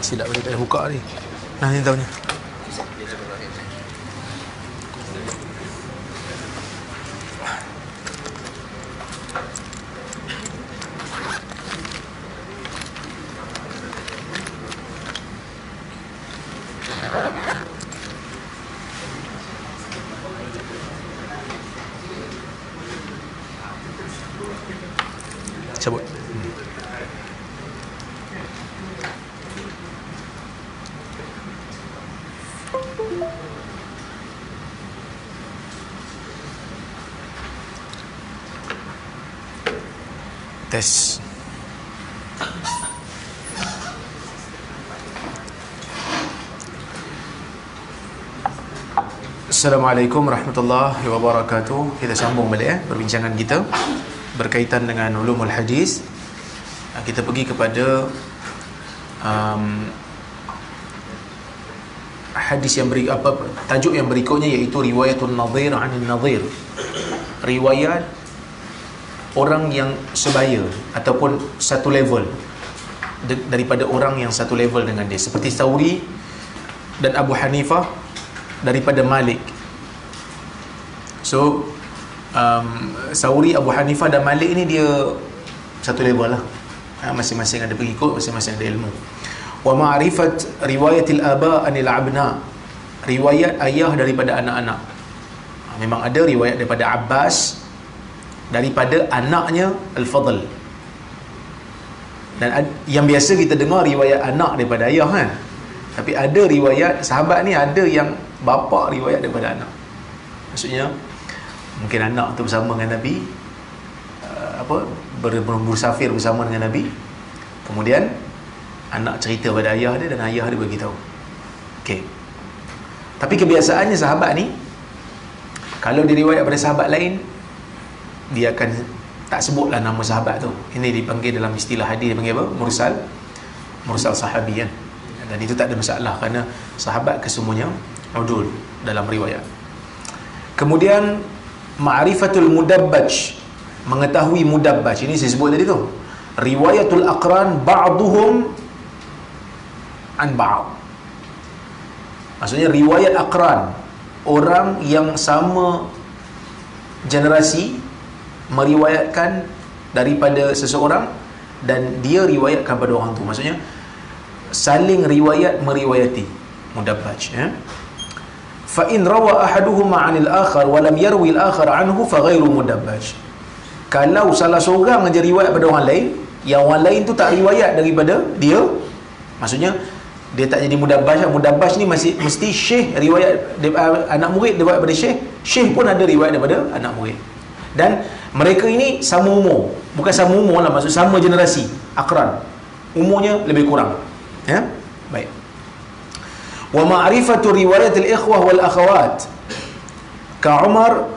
silap dia tak ada buka ni. Nah, ni tahu ni. Cabut. Tes. Assalamualaikum warahmatullahi wabarakatuh. Kita sambung balik perbincangan kita berkaitan dengan ulumul hadis. Kita pergi kepada hadis yang tajuk yang berikutnya, iaitu riwayatun nadhir 'anil nadhir. Riwayat orang yang sebaya ataupun satu level daripada orang yang satu level dengan dia, seperti Thawri dan Abu Hanifah daripada Malik. So Thawri, Abu Hanifah dan Malik ni dia satu level lah, masing-masing ada pengikut, masing-masing ada ilmu. Wa ma'rifat riwayatil aba anil abna, riwayat ayah daripada anak-anak. Memang ada riwayat daripada Abbas daripada anaknya Al-Fadl, dan yang biasa kita dengar riwayat anak daripada ayah kan, tapi ada riwayat sahabat ni, ada yang bapa riwayat daripada anak. Maksudnya mungkin anak tu bersama dengan Nabi, bersafir bersama dengan Nabi, kemudian anak cerita pada ayah dia dan ayah dia bagi tahu. Okey. Tapi kebiasaannya sahabat ni, kalau diriwayat pada sahabat lain, dia akan tak sebutlah nama sahabat tu. Ini dipanggil dalam istilah hadis, dipanggil apa? Mursal sahabi kan. Dan itu tak ada masalah kerana sahabat kesemuanya udul dalam riwayat. Kemudian ma'rifatul mudabbaj, mengetahui mudabbaj. Ini saya sebut tadi tu. Riwayatul aqran ba'duhum an ba'd. Maksudnya riwayat aqran, orang yang sama generasi meriwayatkan daripada seseorang dan dia riwayatkan pada orang tu. Maksudnya saling riwayat meriwayati, mudabbaj ya. Fa in rawa ahaduhuma 'anil akhar wa lam yarwi al-akhar 'anhu fa ghairu mudabbaj. Kalau salah seorang aja riwayat pada orang lain, yang orang lain tu tak riwayat daripada dia, maksudnya dia tak jadi mudabbaj. Mudabbaj ni mesti syekh riwayat anak murid riwayat daripada syekh, syekh pun ada riwayat daripada anak murid. Dan mereka ini sama umur, bukan sama umur lah, maksud sama generasi, akran, umurnya lebih kurang ya. Baik. Wa ma'rifatu riwayat al-ikhwah wal akhawat ka Umar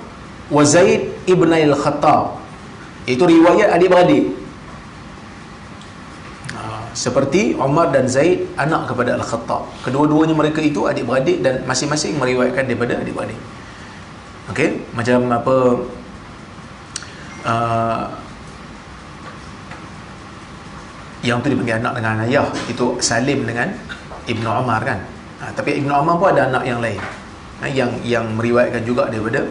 wa Zaid ibn al-Khattab, itu riwayat adik-beradik, seperti Umar dan Zaid anak kepada Al-Khattab. Kedua-duanya mereka itu adik-beradik dan masing-masing meriwayatkan daripada adik-beradik. Okey, macam apa, yang tu dipanggil anak dengan ayah, itu Salim dengan Ibnu Umar kan. Tapi Ibnu Umar pun ada anak yang lain, yang meriwayatkan juga daripada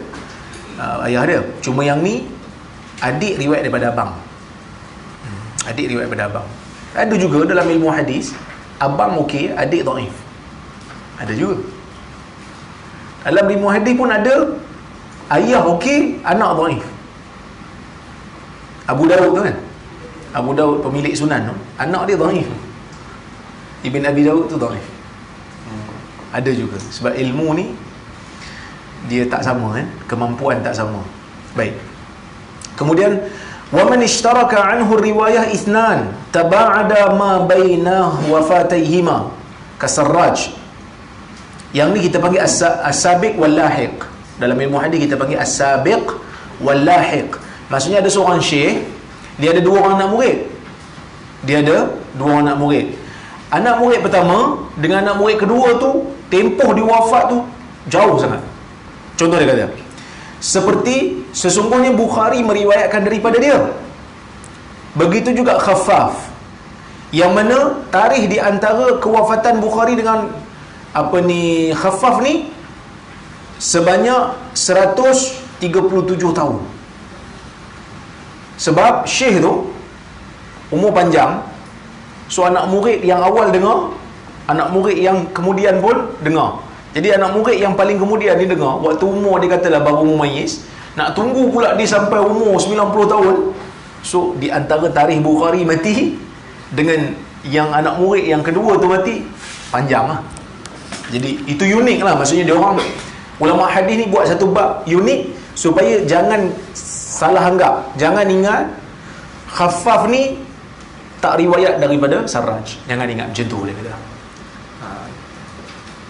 ayah dia. Cuma yang ni adik riwayat daripada abang. Adik riwayat daripada abang. Ada juga dalam ilmu hadis, abang okey, adik dhaif. Ada juga. Dalam ilmu hadis pun ada ayah okey, anak dhaif. Abu Daud tu kan, Abu Daud pemilik sunan tu, anak dia dhaif. Ibn Abi Daud tu dhaif. Ada juga. Sebab ilmu ni dia tak sama kan, kemampuan tak sama. Baik. Kemudian wa man ishtaraka anhu riwayah ithnan taba'ada ma baina wafatayhima kasarraj. Yang ni kita panggil as-sabiq wal lahiq. Dalam ilmu hadis kita panggil as-sabiq wal lahiq. Maksudnya ada seorang syekh, dia ada dua orang anak murid. Dia ada dua orang anak murid. Anak murid pertama dengan anak murid kedua tu, tempoh dia wafat tu jauh sangat. Contoh dia kata, seperti sesungguhnya Bukhari meriwayatkan daripada dia. Begitu juga Khaffaf. yang mana tarikh di antara kewafatan Bukhari dengan Khaffaf ni sebanyak 137 tahun. Sebab Syekh tu umur panjang, so anak murid yang awal dengar, anak murid yang kemudian pun dengar. Jadi anak murid yang paling kemudian ni dengar, waktu umur dia katalah baru mumayyiz, nak tunggu pula dia sampai umur 90 tahun. So di antara tarikh Bukhari mati dengan yang anak murid yang kedua tu mati, panjang lah. Jadi itu unik lah. Maksudnya dia orang ulama hadis ni buat satu bab unik supaya jangan salah anggap, jangan ingat Khaffaf ni tak riwayat daripada Sarraj. Jangan ingat macam tu dia kata.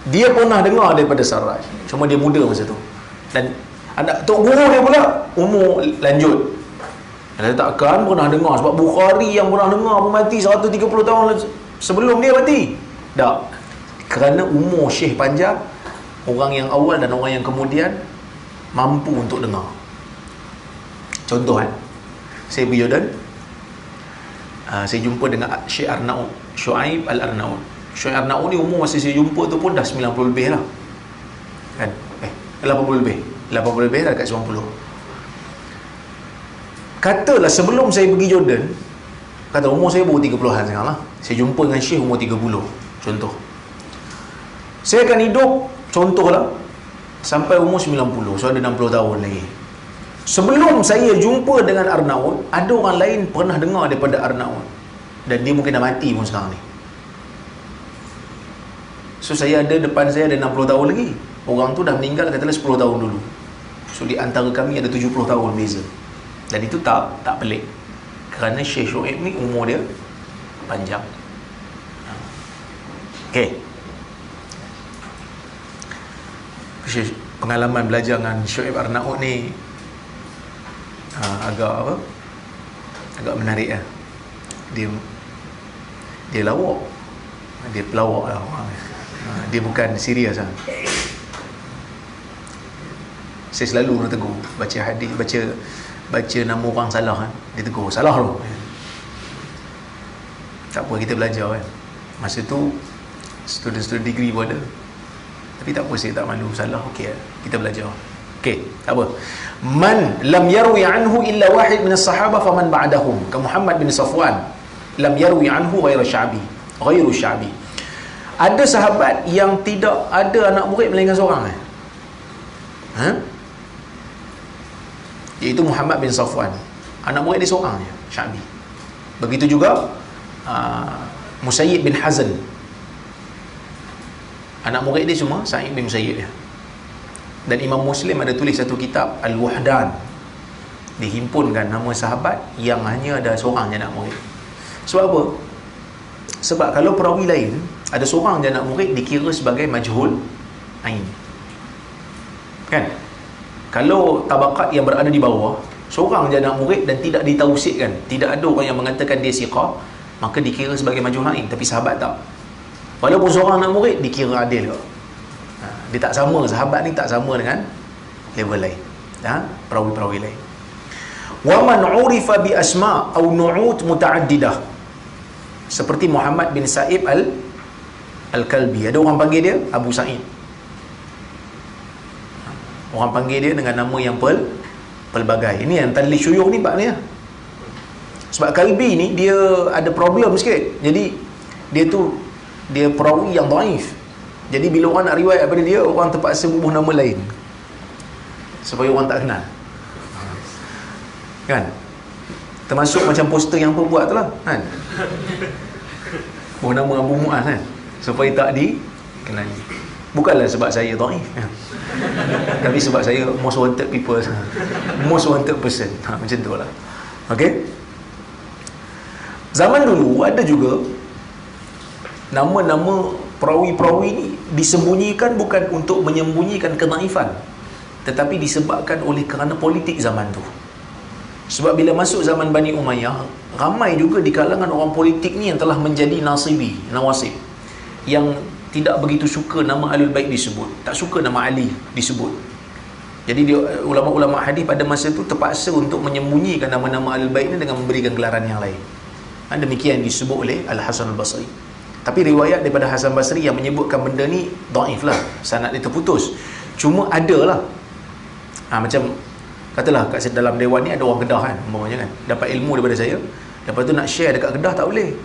Dia pernah dengar daripada Sarraj, cuma dia muda masa tu. Dan anak tok guru dia pula umur lanjut. Dia takkan pernah dengar, sebab Bukhari yang pernah dengar pun mati 130 tahun sebelum dia mati. Tak. Kerana umur Syekh panjang, orang yang awal dan orang yang kemudian mampu untuk dengar. Contoh saya pergi Jordan, saya jumpa dengan Syekh Arnaud, Shu'aib Al-Arnaud. Syekh Arnaud ni umur masa saya jumpa tu pun dah 90 lebih lah kan, 80 lebih dah dekat 90. Katalah sebelum saya pergi Jordan, kata umur saya baru 30-an sekarang lah, saya jumpa dengan Syekh umur 30 contoh. Saya akan hidup contohlah sampai umur 90, so ada 60 tahun lagi. Sebelum saya jumpa dengan Arnaud, ada orang lain pernah dengar daripada Arnaud, dan dia mungkin dah mati pun sekarang ni. So saya ada, depan saya ada 60 tahun lagi. Orang tu dah meninggal katalah 10 tahun dulu. So di antara kami ada 70 tahun beza. Dan itu tak pelik, kerana Syekh Shu'aib ni umur dia panjang. Okey. Pengalaman belajar dengan Shu'aib Arnaud ni agak menarik lah. Dia lawak, dia pelawak lah orang. Dia bukan serius lah. Saya selalu nak tegur, baca hadis, baca nama orang salah kan, dia tegur, salah tu. Tak apa, kita belajar kan. Masa tu student degree pun ada, tapi tak apa, saya tak malu, salah okey lah, kita belajar. Okey, tak apa. Man lam yarwi anhu illa wahid min as-sahaba faman ba'dahum, ka Muhammad bin Safwan lam yarwi anhu ghairu Sya'bi. Ada sahabat yang tidak ada anak murid melainkan seorang iaitu Muhammad bin Safwan. Anak murid dia seorang je, Sya'bi. Begitu juga Musayyib bin Hazan, anak murid dia cuma Sa'id bin Musayyib dia. Dan Imam Muslim ada tulis satu kitab Al-Wahdan, dihimpunkan nama sahabat yang hanya ada seorang je anak murid. Sebab apa? Sebab kalau perawi lain ada seorang je anak murid, dikira sebagai majhul ain kan. Kalau tabaqat yang berada di bawah, seorang je anak murid dan tidak ditausikkan, tidak ada orang yang mengatakan dia siqah, maka dikira sebagai majhul ain. Tapi sahabat tak, walaupun seorang anak murid dikira adil ke. Dia tak sama, sahabat ni tak sama dengan level lain, perawi-perawi lain. Wa man urifa bi asma' au nu'ut mutaaddidah, seperti Muhammad bin Sa'ib Al-Kalbi. Ada orang panggil dia Abu Sa'id, orang panggil dia dengan nama yang pelbagai. Ini yang tadlis syuyukh ni bab ni lah. Sebab Kalbi ni dia ada problem sikit, jadi dia perawi yang dhaif. Jadi bila orang nak riwayat daripada dia, orang terpaksa ubah nama lain supaya orang tak kenal kan. Termasuk macam poster yang apa buat tu lah kan, ubah nama Abu Mu'az kan, supaya tak dikenali. Bukanlah sebab saya dhaif kan, tapi sebab saya most wanted people, most wanted person, macam tu lah. Okay. Zaman dulu ada juga nama-nama perawi-perawi ni disembunyikan, bukan untuk menyembunyikan kedaifan, tetapi disebabkan oleh kerana politik zaman tu. Sebab bila masuk zaman Bani Umayyah, ramai juga di kalangan orang politik ni yang telah menjadi nawasib, yang tidak begitu suka nama Ahlul Bait disebut, tak suka nama Ali disebut. Jadi ulama-ulama hadis pada masa tu terpaksa untuk menyembunyikan nama-nama Ahlul Bait ni dengan memberikan gelaran yang lain. Demikian disebut oleh Al-Hasan Al-Basri. Tapi riwayat daripada Hasan Basri yang menyebutkan benda ni dhaif lah, sanad dia terputus. Cuma ada lah, macam katalah kat dalam dewan ni ada orang Kedah kan, umpamanya kan, dapat ilmu daripada saya, lepas tu nak share dekat Kedah tak boleh,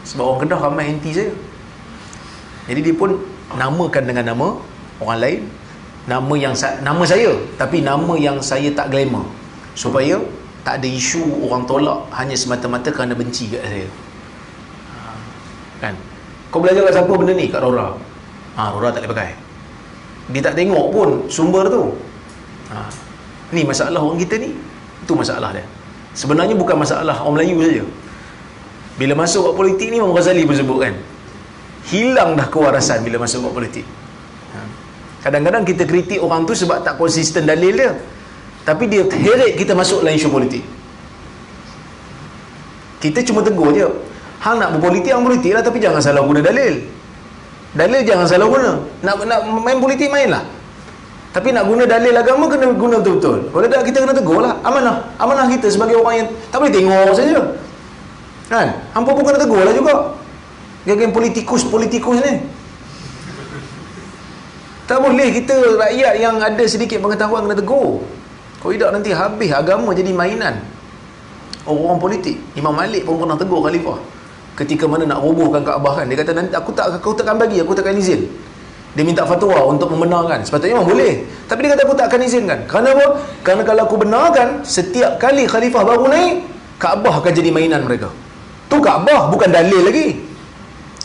sebab orang Kedah ramai anti saya. Jadi dia pun namakan dengan nama orang lain, nama saya, tapi nama yang saya tak glamour, supaya tak ada isu orang tolak hanya semata-mata kerana benci kat saya. Kan? Kau belajar kat siapa benda ni? Kat Rora. Rora tak boleh pakai. Dia tak tengok pun sumber tu. Ni masalah orang kita ni. Itu masalah dia. Sebenarnya bukan masalah orang Melayu saja. Bila masuk buat politik ni, Imam Ghazali pun sebut kan, hilang dah kewarasan bila masuk buat politik. Kadang-kadang kita kritik orang tu sebab tak konsisten dalil dia, tapi dia heret kita masuk dalam isu politik. Kita cuma tegur je, hang nak berpolitik, hang politik lah, tapi jangan salah guna dalil. Dalil jangan salah guna. Nak main politik, mainlah. Tapi nak guna dalil agama, kena guna betul-betul. Kalau tak, kita kena tegur lah. Amanah kita sebagai orang yang tak boleh tengok saja. Kan? Hampa pun kena tegur lah juga. Geng-geng politikus ni. Tak boleh kita rakyat yang ada sedikit pengetahuan kena tegur. Kalau tidak nanti habis agama jadi mainan orang politik. Imam Malik pun pernah tegur khalifah ketika mana nak robohkan Kaabah kan. Dia kata, nanti aku takkan bagi, aku takkan izin. Dia minta fatwa untuk membenarkan. Sepatutnya memang boleh, tapi dia kata aku tak akan izinkan. Kerana apa? Kerana kalau aku benarkan, setiap kali khalifah baru naik, Kaabah akan jadi mainan mereka. Tu Kaabah, bukan dalil lagi.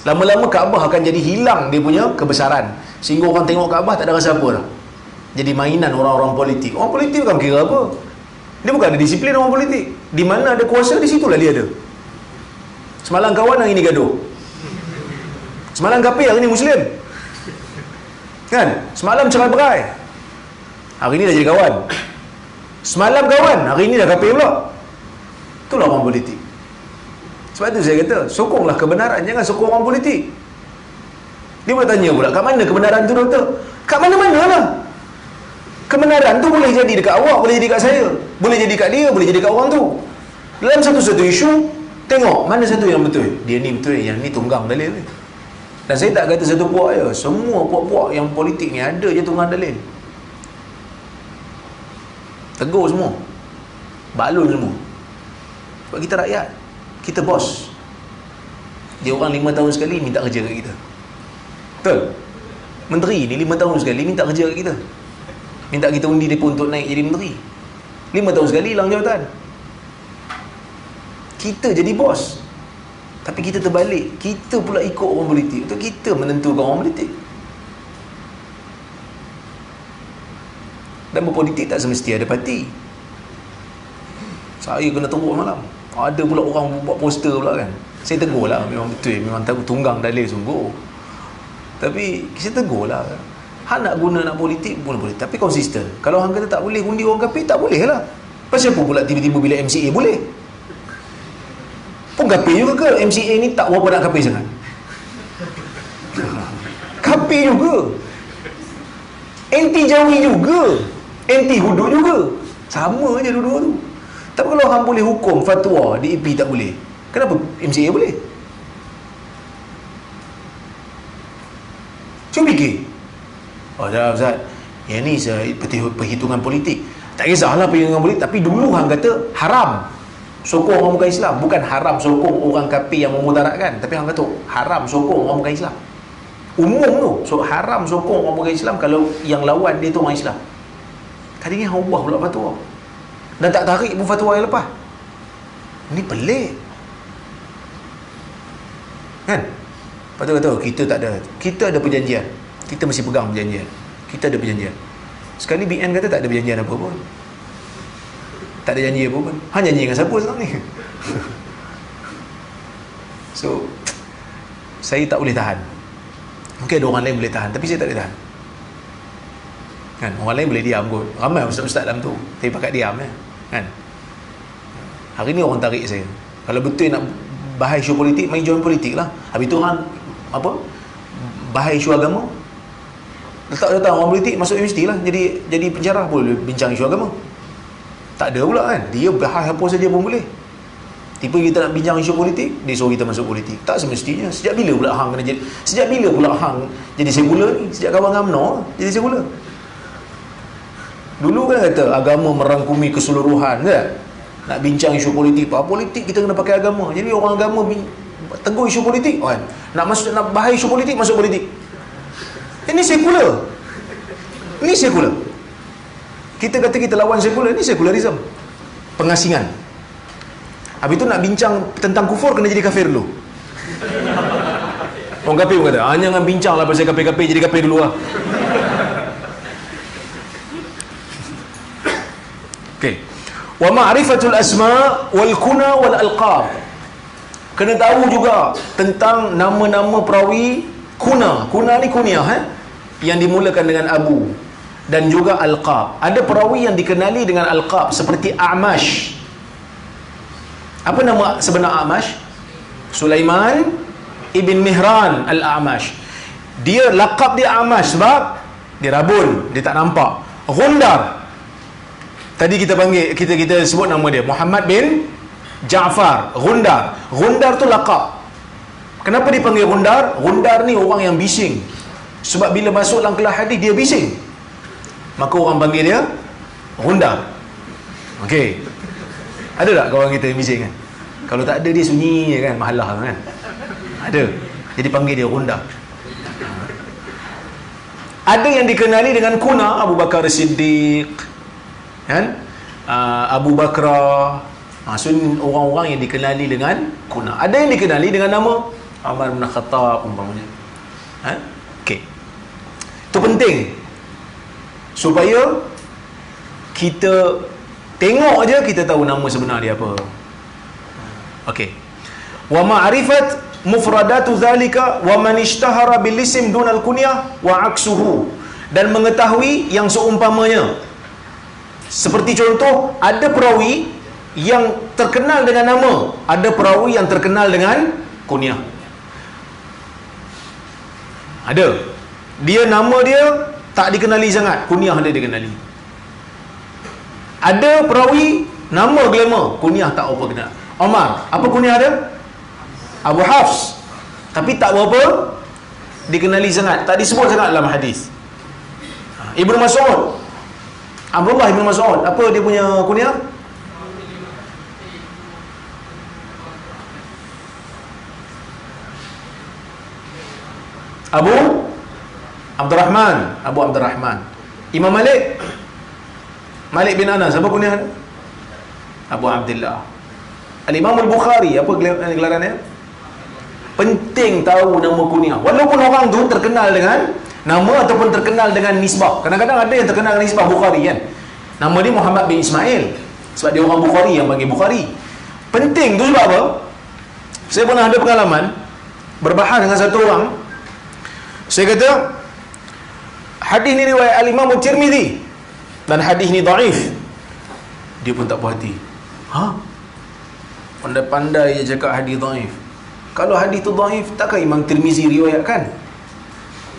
Lama-lama Kaabah akan jadi hilang dia punya kebesaran, sehingga orang tengok Kaabah tak ada rasa apa dah. Jadi mainan orang-orang politik. Orang politik bukan kira apa. Dia bukan ada disiplin orang politik. Di mana ada kuasa, di situlah dia ada. Semalam kawan, hari ni gaduh. Semalam kafir, hari ni Muslim. Kan? Semalam cerai-berai, hari ni dah jadi kawan. Semalam kawan, hari ni dah kafir pula. Itulah orang politik. Sebab tu saya kata, sokonglah kebenaran, jangan sokong orang politik. Dia boleh tanya pula, kat mana kebenaran tu, doktor? Kat mana-mana lah. Kebenaran tu boleh jadi dekat awak, boleh jadi dekat saya, boleh jadi dekat dia, boleh jadi dekat orang tu. Dalam satu-satu isu, tengok mana satu yang betul. Dia ni betul, yang ni tunggang dalil ni. Dan saya tak kata satu puak je, semua puak-puak yang politik ni ada je tunggang dalil. Tegur semua, balun semua. Sebab kita rakyat, kita bos. Dia orang 5 tahun sekali minta kerja kat kita. Betul? Menteri ni 5 tahun sekali minta kerja kat kita, minta kita undi dia untuk naik jadi menteri. 5 tahun sekali hilang jawatan. Kita jadi bos, tapi kita terbalik, kita pula ikut orang politik. Untuk kita menentukan orang politik. Dan berpolitik tak semesti ada parti. Saya kena teruk malam, ada pula orang buat poster pula kan. Saya tegur lah, memang betul, memang tunggang dalil sungguh. Tapi saya tegur lah, hang nak guna nak politik pun boleh, tapi konsisten. Kalau hang kata tak boleh undi orang kafir, tak boleh lah. Pasal apa pula tiba-tiba bila MCA boleh? Pun kafir juga ke? MCA ni tak berapa nak kafir sangat. Kafir juga, anti Jawi juga, anti hudud juga, sama je dua-dua tu. Tapi kalau hang boleh hukum fatwa DAP tak boleh, kenapa MCA boleh? Cuba fikir. Dah Ustaz, yang ni perhitungan politik. Tak kisahlah perhitungan politik, tapi dulu hang kata haram sokong orang bukan Islam. Bukan haram sokong orang kafir yang memudaratkan, tapi hang kata haram sokong orang bukan Islam. Umum tu, haram sokong orang bukan Islam kalau yang lawan dia tu orang Islam. Kali ni hang ubah pula fatwa, dan tak tarik pun fatwa yang lepas. Ni pelik kan? Lepas tu kata kita tak ada, kita ada perjanjian, kita mesti pegang perjanjian. Kita ada perjanjian. Sekali BN kata tak ada perjanjian apa pun, tak ada janji apa pun. Han janji dengan siapa sekarang ni? So saya tak boleh tahan. Mungkin ada orang lain boleh tahan, tapi saya tak boleh tahan kan. Orang lain boleh diam kot, ramai ustaz-ustaz dalam tu, tapi pakat diam kan. Hari ni orang tarik saya, kalau betul nak bahas isu politik, main join politik lah. Habis tu orang apa, bahas isu agama, letak datang orang politik masuk universiti lah, jadi pencerah, boleh bincang isu agama. Tak ada pula kan, dia bahas apa saja pun boleh. Tiba kita nak bincang isu politik, dia suruh kita masuk politik. Tak semestinya. Sejak bila pula hang kena jadi? Sejak bila pula hang jadi sekula ni? Sejak kawan UMNO jadi sekula. Dulu kan kata agama merangkumi keseluruhan, kan? Nak bincang isu politik, apa politik kita kena pakai agama. Jadi orang agama tegur isu politik, kan? Nak bahas isu politik, masuk politik. Ini sekular. Ini sekular. Kita kata kita lawan sekular, ini sekularisme. Pengasingan. Habis tu nak bincang tentang kufur, kena jadi kafir dulu. Orang kafir pun kata, jangan bincang lah pasal kafir-kafir, jadi kafir dulu lah. Okay. Wa ma'rifatul asma' wal kuna wal alqab. Kena tahu juga tentang nama-nama perawi kuna. Kuna ni kunyah, yang dimulakan dengan Abu. Dan juga alqab. Ada perawi yang dikenali dengan alqab, seperti A'mash. Apa nama sebenar A'mash? Sulaiman ibn Mihran al-A'mash. Dia, laqab dia A'mash sebab dia rabun, dia tak nampak. Ghundar. Tadi kita panggil, kita sebut nama dia Muhammad bin Ja'far. Ghundar. Ghundar tu laqab. Kenapa dipanggil Ghundar? Ghundar ni orang yang bising. Sebab bila masuk dalam kelas hadis dia bising. Maka orang panggil dia Ghundar. Okey. Ada tak kawan kita yang bising kan? Kalau tak ada, dia sunyi je kan, mahalah kan? Ada. Jadi panggil dia Ghundar. Ada yang dikenali dengan kuna, Abu Bakar Siddiq, kan? Abu Bakra. So orang-orang yang dikenali dengan kuna. Ada yang dikenali dengan nama Umar bin Khattab umpamanya. Okey. Itu penting supaya kita tengok aja kita tahu nama sebenar dia apa. Okey. Wa ma'rifat mufradatu zalika wa man ishtahara bil ism dunal kunyah wa aksuhu, dan mengetahui yang seumpamanya. Seperti contoh, ada perawi yang terkenal dengan nama, ada perawi yang terkenal dengan kunyah. Ada. Dia nama dia tak dikenali sangat, kunyah dia dikenali. Ada perawi nama glamour, kunyah tak apa kenal. Omar, apa kunyah dia? Abu Hafs. Tapi tak berapa dikenali sangat, tak disebut sangat dalam hadis. Ibnu Mas'ud, Abdullah Ibn Mas'ud, apa dia punya kunyah? Abu Abdurrahman. Abu Abdurrahman. Imam Malik, Malik bin Anas, apa kunyah dia? Abu Abdullah. Al-Imam Al-Bukhari, apa gelarannya? Penting tahu nama kunyah. Walaupun orang tu terkenal dengan nama ataupun terkenal dengan nisbah. Kadang-kadang ada yang terkenal dengan nisbah Bukhari kan. Nama dia Muhammad bin Ismail. Sebab dia orang Bukhari yang panggil Bukhari. Penting tu sebab apa? Saya pernah ada pengalaman berbahas dengan satu orang. Saya kata, hadis ni riwayat Al-Imam Tirmizi dan hadis ni dhaif. Dia pun tak puas hati. Pandai-pandai dia cakap hadis dhaif. Kalau hadis tu dhaif, takkan Imam Tirmizi riwayatkan?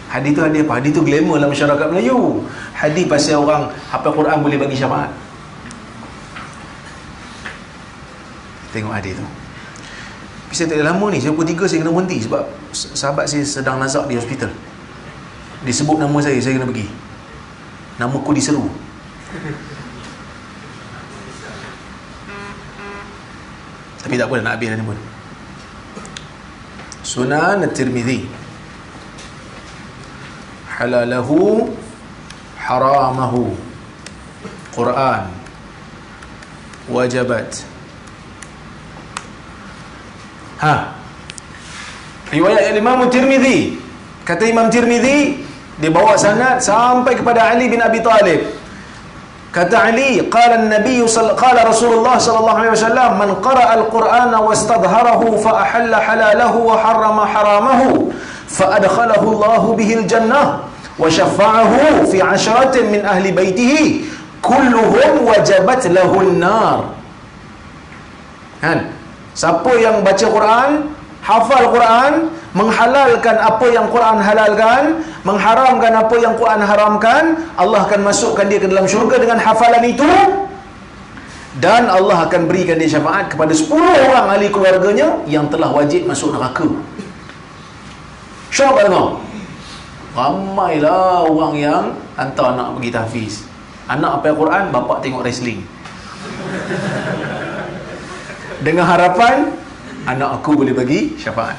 Hadis tu hadis apa? Hadis tu glamour dalam masyarakat Melayu. Hadis pasal orang hafal Quran boleh bagi syafaat. Tengok hadis tu. Saya tak lama ni, saya pukul 3 saya kena berhenti sebab sahabat saya sedang nazak di hospital. Dia sebut nama saya kena pergi. Nama ku diseru. Tapi tak apa, nak habis dah ni pun. Sunan At-Tirmidzi, halalahu haramahu, Quran wajabat. Riwayat Imam Tirmizi, kata Imam Tirmizi, dia bawa sanad sampai kepada Ali bin Abi Talib. Kata Ali, qala Rasulullah sallallahu alaihi wasallam, man qara'a al-Qur'ana wastadhharahu fa ahalla halalahu wa harrama haramahu fa adkhalahu Allahu bihi al-jannah wa shaffa'ahu fi 'asharatin min ahli baitihi kulluhum wajabat lahu an-nar. Siapa yang baca Quran, hafal Quran, menghalalkan apa yang Quran halalkan, mengharamkan apa yang Quran haramkan, Allah akan masukkan dia ke dalam syurga dengan hafalan itu, Dan Allah akan berikan dia syafaat kepada 10 orang ahli keluarganya yang telah wajib masuk neraka. Syok tengok. Ramailah orang yang hantar anak pergi tahfiz. Anak hafal Quran, bapak tengok wrestling. Dengan harapan anak aku boleh bagi syafaat.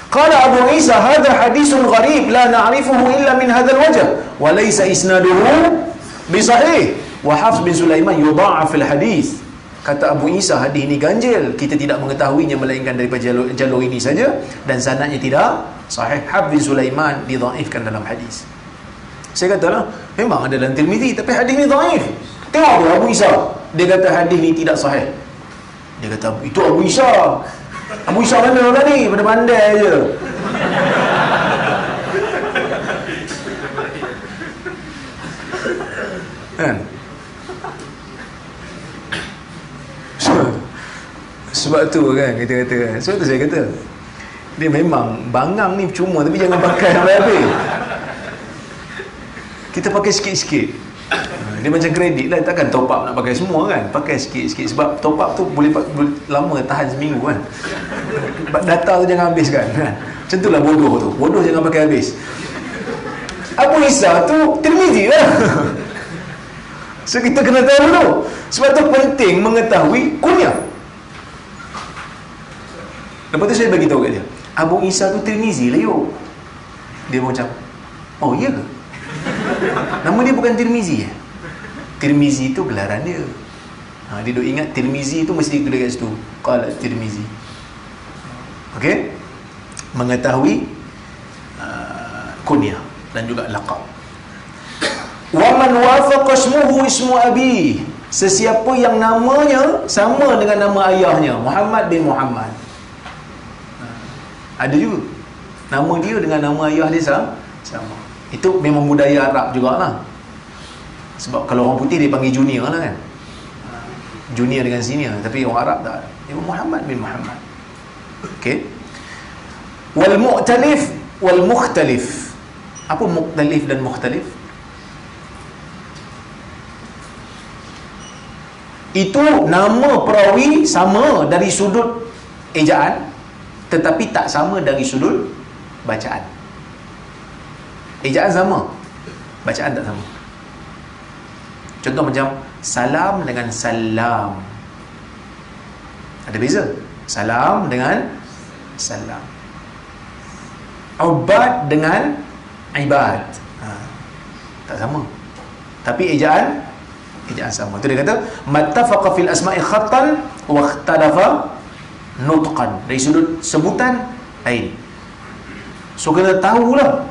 Qala Abu Isa, hadha hadithun gharib la na'rifuhu illa min hadzal wajh wa laysa isnaduhu bi sahih. Wahab bin Sulaiman yudha'af fil hadis. Kata Abu Isa, hadis ini ganjil, kita tidak mengetahuinya melainkan daripada jalur ini saja, dan sanadnya tidak sahih. Hab bin Sulaiman didhaifkan dalam hadis. Saya katalah, memang ada dalam Tirmizi, tapi hadis ni dhaif. Tengok tu Abu Isa, dia kata hadis ni tidak sahih. Dia kata, itu Abu Isa. Abu Isa mana orang ni? Pandai-pandai je. Kan? Sebab tu kan kita kata, sebab tu saya kata dia memang bangang ni cuma, tapi jangan pakai sampai habis. Kita pakai sikit-sikit. Dia macam kredit lah, takkan top up nak pakai semua kan, pakai sikit-sikit. Sebab top up tu boleh lama, tahan seminggu kan. Data tu jangan habiskan kan. Macam tu lah bodoh tu, bodoh jangan pakai habis. Abu Isa tu Tirmizi lah. So kita kena tahu dulu. Sebab tu penting mengetahui kunyah. Lepas tu saya bagi tahu kat dia, Abu Isa tu Tirmizi lah yuk. Dia macam, oh iya ke? Nama dia bukan Tirmizi eh? Tirmizi tu gelaran dia. Dia duk ingat Tirmizi tu mesti tulis kat situ, qala Tirmizi. Okey? Mengetahui kunyah dan juga laqab. Wa man wafaqa ismuhu ismu abi, sesiapa yang namanya sama dengan nama ayahnya, Muhammad bin Muhammad. Ada juga nama dia dengan nama ayah dia sama. Itu memang budaya Arab jugalah. Sebab kalau orang putih dia panggil junior lah kan, junior dengan senior. Tapi orang Arab tak, dia Muhammad bin Muhammad. Okey. Wal mu'talif wal mukhtalif. Apa mukhtalif dan mukhtalif? Itu nama perawi sama dari sudut ejaan, tetapi tak sama dari sudut bacaan. Ejaan sama, bacaan tak sama. Contoh macam salam dengan salam, ada beza. Salam dengan salam. Ubad dengan ibad, tak sama. Tapi ejaan sama. Itu dia kata mattafaqa fil asma'i khattan wa ikhtalafa nutqan. Dari sudut sebutan lain. So kena tahulah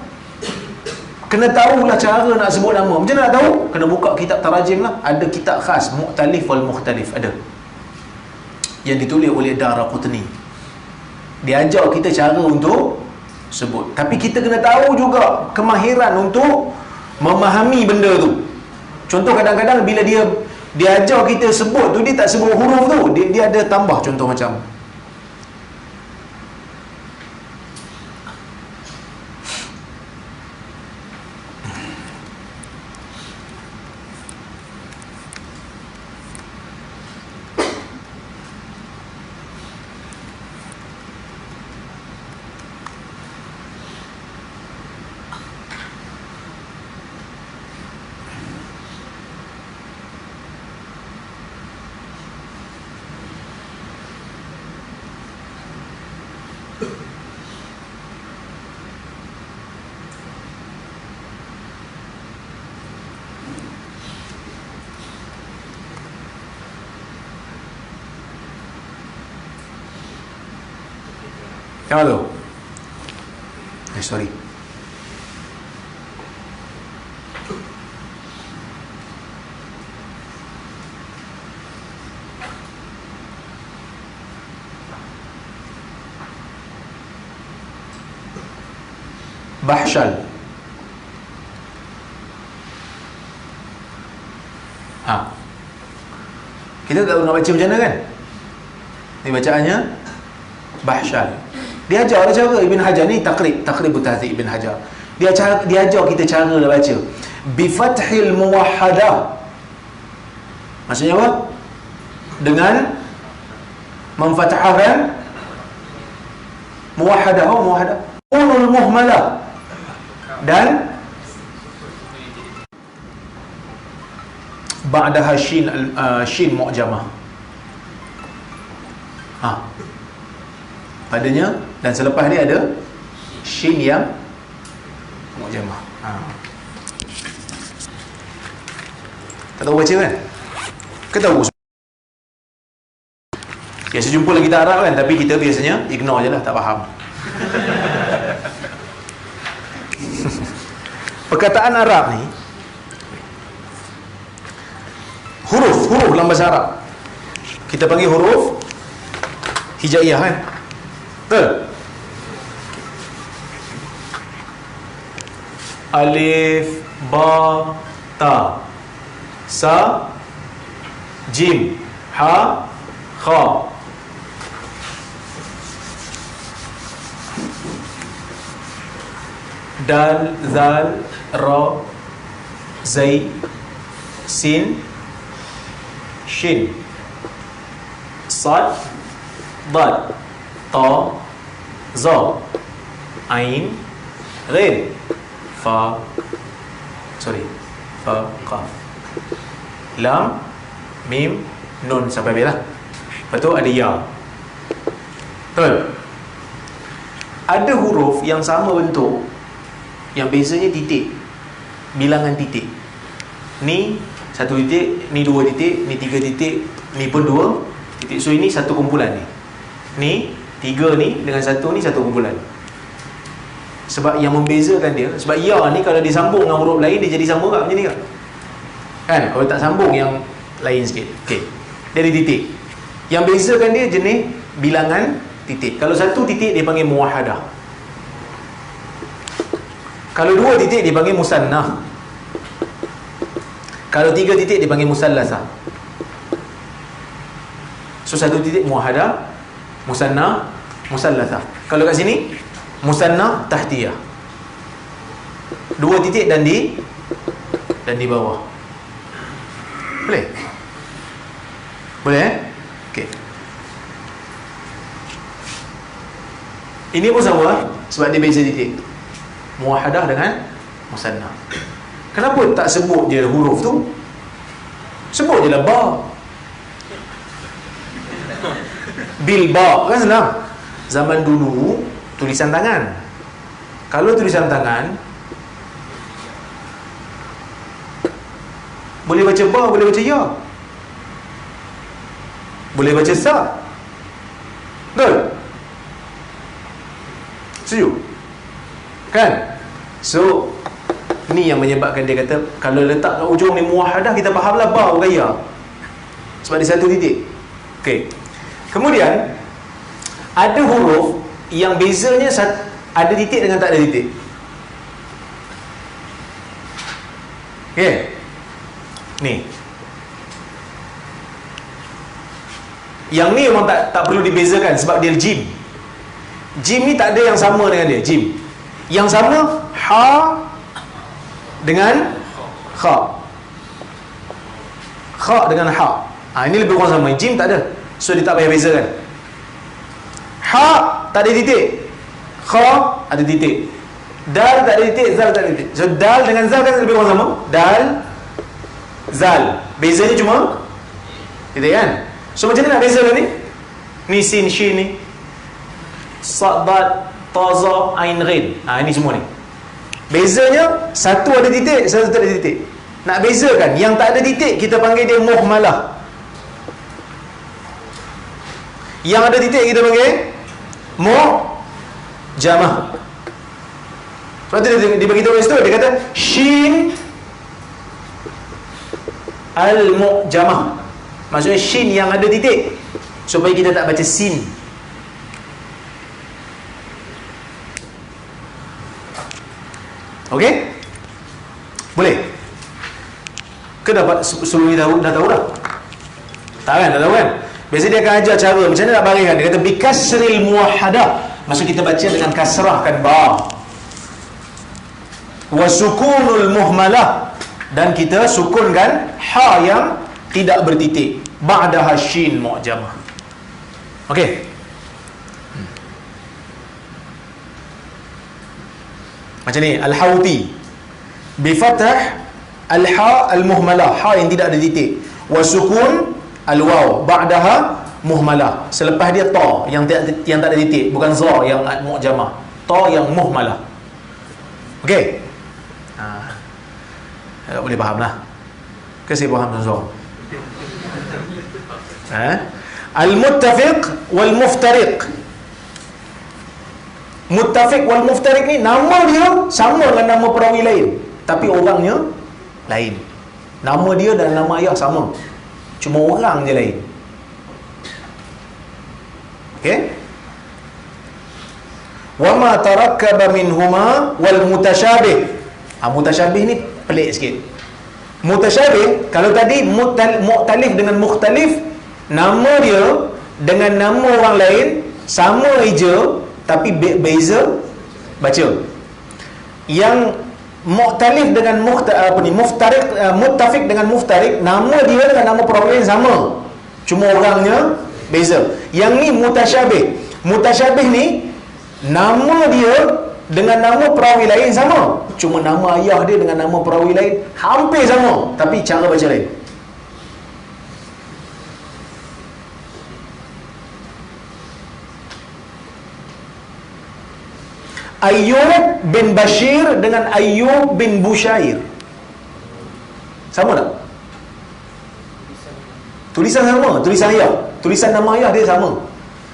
cara nak sebut nama. Macam mana nak tahu? Kena buka kitab tarajim lah. Ada kitab khas Mu'talif wal Mukhtalif, ada, yang ditulis oleh Daraqutni. Dia ajar kita cara untuk sebut. Tapi kita kena tahu juga kemahiran untuk memahami benda tu. Contoh kadang-kadang bila dia ajar kita sebut tu, dia tak sebut huruf tu, dia ada tambah. Contoh macam yang tu. Sorry. Bahsyal. Kita tak tahu nak baca macam mana kan? Ni bacaannya Bahsyal. Dia ajar cara Ibn Hajar ni, Taqrib Tahdhib Ibn Hajar. Dia ajar kita cara nak baca bi fathil muwahhadah. Maksudnya apa? dengan memfathahkan muwahhadah, unul muhmalah, dan ba'daha shin mu'jamah. Padanya dan selepas dia ada shin yang mu'jamah. Tak tahu baca kan? Ke tahu? Biasa jumpa lagi kita Arab kan, tapi kita biasanya ignore je lah, tak faham. Perkataan Arab ni, huruf dalam bahasa Arab kita panggil huruf hijaiyah kan? Betul? Alif, ba, ta, sa, jim, ha, kha. Dal, zal, ra, zai, sin, shin, sad, dad, ta, za, ain, ghin, fa, qaf, lam, mim, nun sampai habis lah. Lepas tu ada ya. Betul? Ada huruf yang sama bentuk, yang bezanya titik, bilangan titik. Ni 1 titik, ni 2 titik, ni 3 titik, ni pun 2 titik. So ini satu kumpulan ni. Ni 3 ni dengan 1 ni satu kumpulan. Sebab yang membezakan dia, sebab ya ni kalau disambung dengan huruf lain dia jadi sama tak macam ni kan? Kan? Kalau tak sambung yang lain sikit. Okey. Dia ada titik. Yang bezakan dia jenis bilangan titik. Kalau 1 titik dia panggil muwahhadah. Kalau 2 titik dia panggil musannah. Kalau 3 titik dia panggil musallasah. So 1 titik muwahhadah, musannah, musallasah. Kalau kat sini musannah tahtiyah. 2 titik dan di bawah. Boleh? Boleh Okey. Ini pun sama sebab dia beza titik. Muwahhadah dengan musannah. Kenapa tak sebut je huruf tu? Sebut je lah ba. Bil ba kan senang. Zaman dulu tulisan tangan. Kalau tulisan tangan boleh baca ba, boleh baca ya, boleh baca sa. Betul? Setuju? Kan? So ni yang menyebabkan dia kata kalau letak kat ujung ni muwahhadah, kita fahamlah ba bukan ya, sebab dia 1 titik. Okey. Kemudian ada huruf yang bezanya ada titik dengan tak ada titik. Okey. Ni. Yang ni memang tak perlu dibezakan sebab dia jim. Jim ni tak ada yang sama dengan dia, jim. Yang sama ha dengan kha. Kha dengan ha. Ini lebih kurang sama. Jim tak ada. So dia tak payah bezakan. Ha tak ada titik. Kha ada titik. Dal tak ada titik, zal tak ada titik. So dal dengan zal kan lebih kurang sama. Dal, zal. Bezanya cuma titik kan? So macam mana nak bezakan ni? Ni sin, shin ni. Sad, dad, ta, za, ain, ghin. Ini semua ni. Bezanya satu ada titik, satu tak ada titik. Nak bezakan yang tak ada titik kita panggil dia muhmalah. Yang ada titik kita panggil mu'jamah. Sebab tu dia beritahu kat situ, dia kata shin al-mu'jamah. Maksudnya shin yang ada titik, supaya kita tak baca sin. Okey? Boleh? Ke dapat sebelum ni tahu, dah tahu dah? Tak kan? Dah tahu kan? Biasa dia akan ajar cara macam mana nak baringkan. Dia kata bikasril muwahhadah. Maksud kita baca dengan kasrahkan ba. Wa sukunul muhmalah, dan kita sukunkan ha yang tidak bertitik, ba'daha shin mu'jamah. Okey. Macam ni, al-Hawti bi fathah al-ha al-muhmalah, ha yang tidak ada titik, wa sukun al-waw ba'daha muhmalah, selepas dia ta yang tak ada titik, bukan za yang mu'jamah, ta yang muhmalah. Okey. Tak boleh faham lah ke saya faham tuan-tuan? Al-muttafiq wal muftariq. Muttafiq wal muftariq ni nama dia sama dengan nama perawi lain, tapi orangnya lain. Nama dia dan nama ayah sama, cuma orang je lain. Okey. Wa ma tarakkaba minhuma wal mutasyabih. Mutasyabih ni pelik sikit. Mutasyabih, kalau tadi mu'talif dengan mukhtalif, nama dia dengan nama orang lain sama eja tapi beza baca. Yang mu'talif dengan muftariq, muttafiq dengan muftariq, nama dia dengan nama perawi lain sama, cuma orangnya beza. Yang ni mutasyabih. Mutasyabih ni nama dia dengan nama perawi lain sama, cuma nama ayah dia dengan nama perawi lain hampir sama, tapi cara baca lain. Ayyub bin Bashir dengan Ayyub bin Bushair sama tak? Tulisan sama, tulisan ayah, tulisan nama ayah dia sama,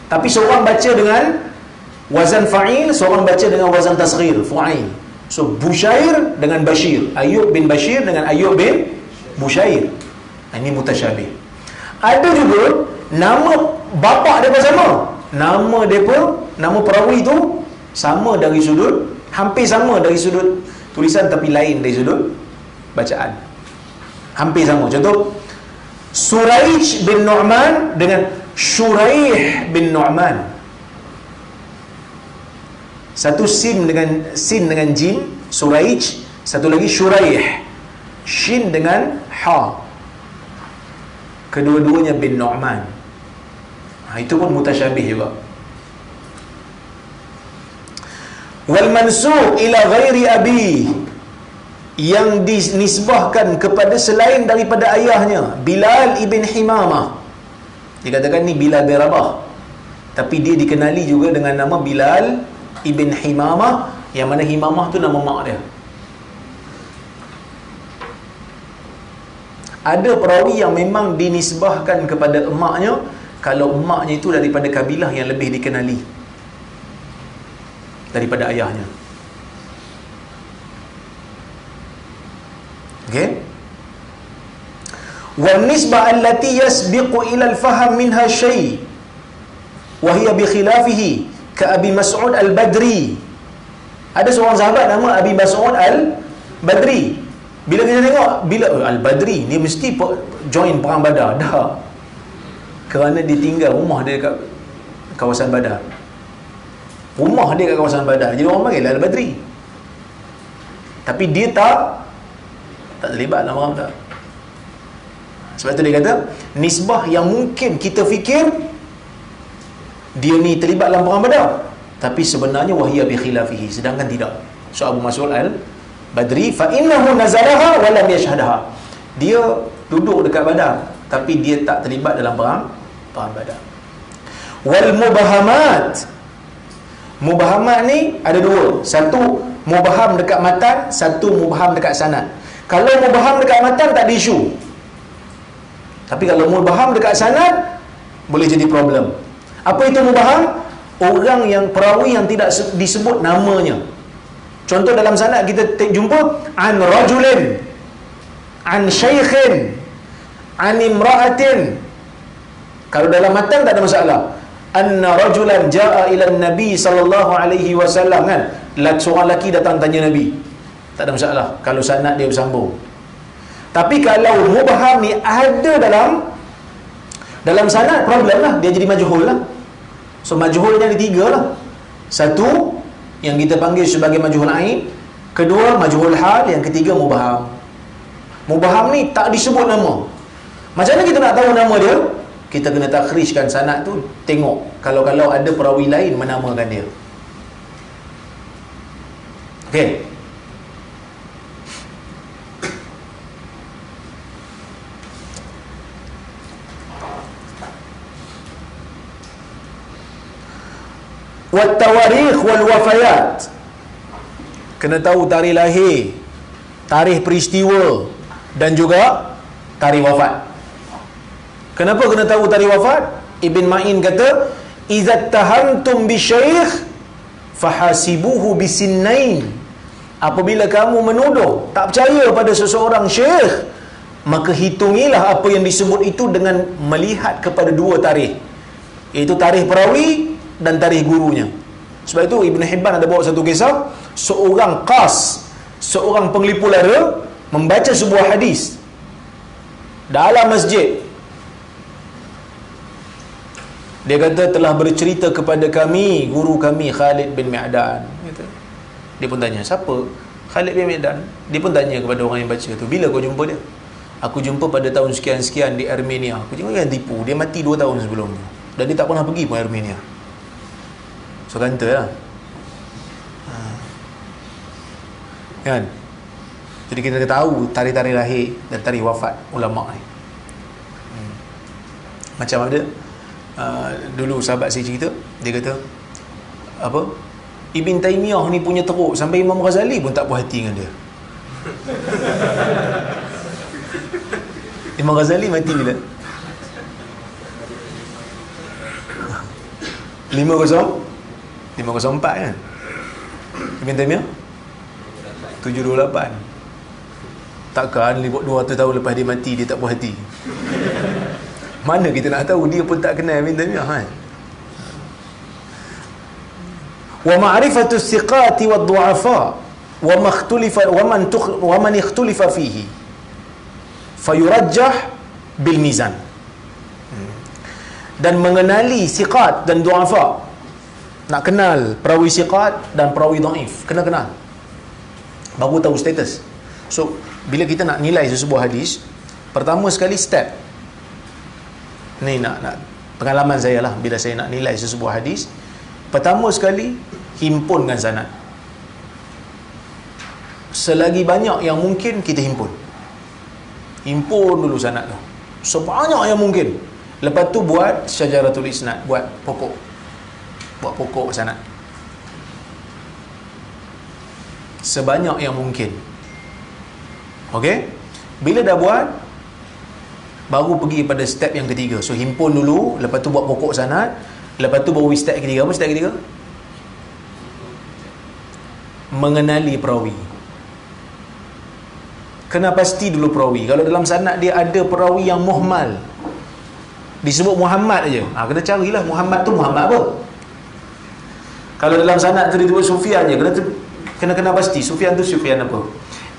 tapi seorang baca dengan wazan fa'il, seorang baca dengan wazan tasghir, fu'ail. So Bushair dengan Bashir, Ayyub bin Bashir dengan Ayyub bin Bushair. Ini mutasyabih. Ada juga nama bapa depa sama, nama depa, nama perawi tu sama dari sudut, hampir sama dari sudut tulisan, tapi lain dari sudut bacaan. Hampir sama. Contoh, Suraij bin Nu'man dengan Shuraih bin Nu'man. Satu sin dengan jim, Suraij, satu lagi Shuraih, shin dengan ha. Kedua-duanya bin Nu'man. Itu pun mutasyabih juga. Wal mansub ila ghairi abi, yang dinisbahkan kepada selain daripada ayahnya. Bilal ibn Himamah, dikatakan ni Bilal bin Rabah, tapi dia dikenali juga dengan nama Bilal ibn Himamah, yang mana Himamah tu nama mak dia. Ada perawi yang memang dinisbahkan kepada emaknya, kalau emaknya itu daripada kabilah yang lebih dikenali daripada ayahnya. Okey. Wa nisbah allati yasbiqu ila al-faham minha shay wa hiya bi khilafihi ka Abi Mas'ud al-Badri. Ada seorang sahabat nama Abi Mas'ud al-Badri. Bila kita tengok, bila al-Badri ni mesti join perang Badar dah, kerana dia tinggal rumah dia dekat kawasan Badar. Rumah dia kat kawasan Badar, jadi orang panggil al-Badri. Tapi dia tak terlibat dalam perang Badar. Sebab tu dia kata nisbah yang mungkin kita fikir dia ni terlibat dalam perang Badar, tapi sebenarnya wahiyya bi khilafihi, sedangkan tidak. So Abu Mas'ud al-Badri fa innahu nazalaha wa lam yashhadaha, dia duduk dekat Badar tapi dia tak terlibat dalam perang Badar. Wal mubahamat, mubahamat ni ada dua, satu mubaham dekat matan, satu mubaham dekat sanad. Kalau mubaham dekat matan tak ada isu, tapi kalau mubaham dekat sanad boleh jadi problem. Apa itu mubaham? Orang yang perawi yang tidak disebut namanya. Contoh dalam sanad kita jumpa an rajulin, an syaikhin, an imra'atin. Kalau dalam matan tak ada masalah. Anna rajulan jaa ila Nabi sallallahu alaihi wasallam, kan? Seorang lelaki datang tanya Nabi. Tak ada masalah kalau sanad dia bersambung. Tapi kalau mubaham ni ada dalam sanad, problem lah, dia jadi majhul lah. So majhulnya ada tiga lah. Satu yang kita panggil sebagai majhul ain, kedua majhul hal, yang ketiga mubaham. Mubaham ni tak disebut nama. Macam mana kita nak tahu nama dia? Kita kena takhrijkan sanad tu, tengok kalau ada perawi lain menamakan dia. Okey. Wat tawarikh wal wafayat. Kena tahu tarikh lahir, tarikh peristiwa dan juga tarikh wafat. Kenapa kena tahu tarikh wafat? Ibn Ma'in kata, "Idza tahamtum bi syaikh fahasibuhu bisinnain." Apabila kamu menuduh, tak percaya pada seseorang syekh, maka hitungilah apa yang disebut itu dengan melihat kepada dua tarikh, iaitu tarikh perawi dan tarikh gurunya. Sebab itu Ibn Hibban ada bawa satu kisah, seorang qas, seorang penglipu lara membaca sebuah hadis dalam masjid. Dia kata, telah bercerita kepada kami guru kami Khalid bin Mi'dan. Dia pun tanya, siapa Khalid bin Mi'dan? Dia pun tanya kepada orang yang baca tu, bila kau jumpa dia? Aku jumpa pada tahun sekian-sekian di Armenia. Aku tengok yang tipu, dia mati 2 tahun sebelum tu, dan dia tak pernah pergi pun Armenia. So kata lah, kan? Jadi kita tahu tarikh-tarikh lahir dan tarikh wafat ulama ni. Macam ada dulu sahabat saya cerita, dia kata apa, Ibn Taymiyah ni punya teruk sampai Imam Ghazali pun tak puas hati dengan dia. Imam Ghazali mati bila? 504 kan? Ibn Taymiyah 728. Takkan 200 tahun lepas dia mati dia tak puas hati? Mana kita nak tahu, dia pun tak kenal Ibn Taymiyah kan? Wa ma'rifatu thiqati wad du'afa wa man ikhtulifa fihi fayurajjah bil mizan. Dan mengenali thiqat dan du'afa, nak kenal perawi thiqat dan perawi dhaif, kena kenal baru tahu status. So bila kita nak nilai sesebuah hadis, pertama sekali step ni, nak pengalaman saya lah, bila saya nak nilai sesebuah hadis, pertama sekali himpunkan sanad. Selagi banyak yang mungkin kita himpun dulu sanad tu sebanyak yang mungkin. Lepas tu buat syajaratul isnad, buat pokok sanad sebanyak yang mungkin. Okey, bila dah buat, baru pergi pada step yang ketiga. So himpun dulu, lepas tu buat pokok sanad, lepas tu baru step ketiga. Apa step ketiga? Mengenali perawi. Kena pasti dulu perawi. Kalau dalam sanad dia ada perawi yang muhmal, disebut Muhammad aja, kena carilah Muhammad tu Muhammad apa. Kalau dalam sanad tu disebut Sufyan je, kena pasti Sufyan tu Sufyan apa.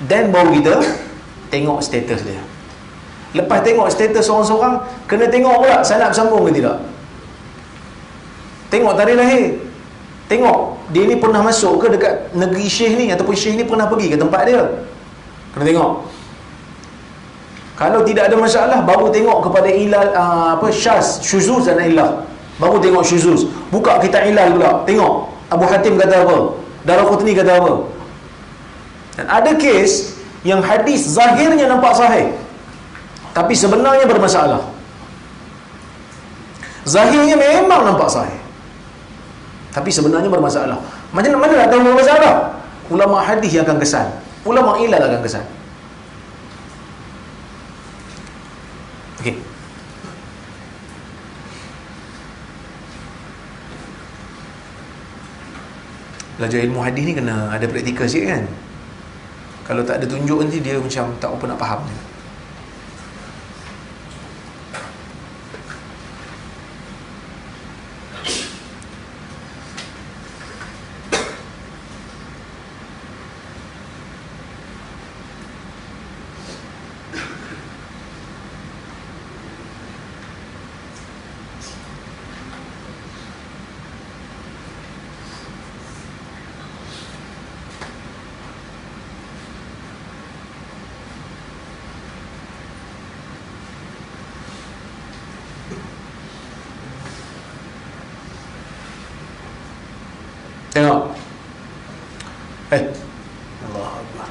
Dan baru kita tengok status dia. Lepas tengok status seorang-seorang, kena tengok pula sanad bersambung ke tidak. Tengok tarikh lahir, tengok dia ni pernah masuk ke dekat negeri syekh ni, ataupun syekh ni pernah pergi ke tempat dia. Kena tengok. Kalau tidak ada masalah, baru tengok kepada ilal, syaz, syuzuz dan illah. Baru tengok syuzuz. Buka kitab ilal pula, tengok Abu Hatim kata apa, Daraqutni kata apa. Dan ada kes yang hadis zahirnya nampak sahih, tapi sebenarnya bermasalah. Zahirnya memang nampak sahih, tapi sebenarnya bermasalah. Macam mana nak tahu bermasalah? Ulama hadis yang akan kesan, ulama ilal akan kesan. Okey. Belajar ilmu hadis ni kena ada praktikal sikit kan. Kalau tak ada tunjuk nanti dia macam tak apa nak faham. Tengok. Allah Akbar.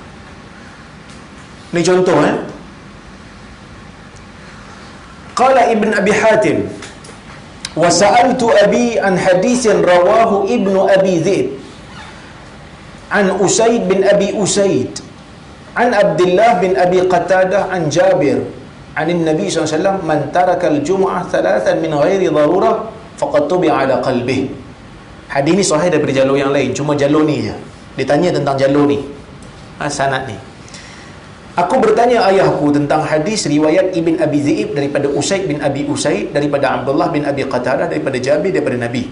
Ni contoh Qala Ibn Abi Hatim wa sa'altu abi an hadisin rawahu Ibnu Abi Dhi'b an Usaid bin Abi Usaid an Abdullah bin Abi Qatadah an Jabir an Nabi SAW man taraka al-jum'ah thalathan min ghairi darurah faqad tubi'a ala qalbih. Hadis ni sahih daripada jalur yang lain, cuma jalur ni je dia tanya tentang jalur ni, sanad ni. Aku bertanya ayahku tentang hadis riwayat Ibn Abi Dhi'b daripada Usaid bin Abi Usaid daripada Abdullah bin Abi Qatadah daripada Jabir daripada Nabi.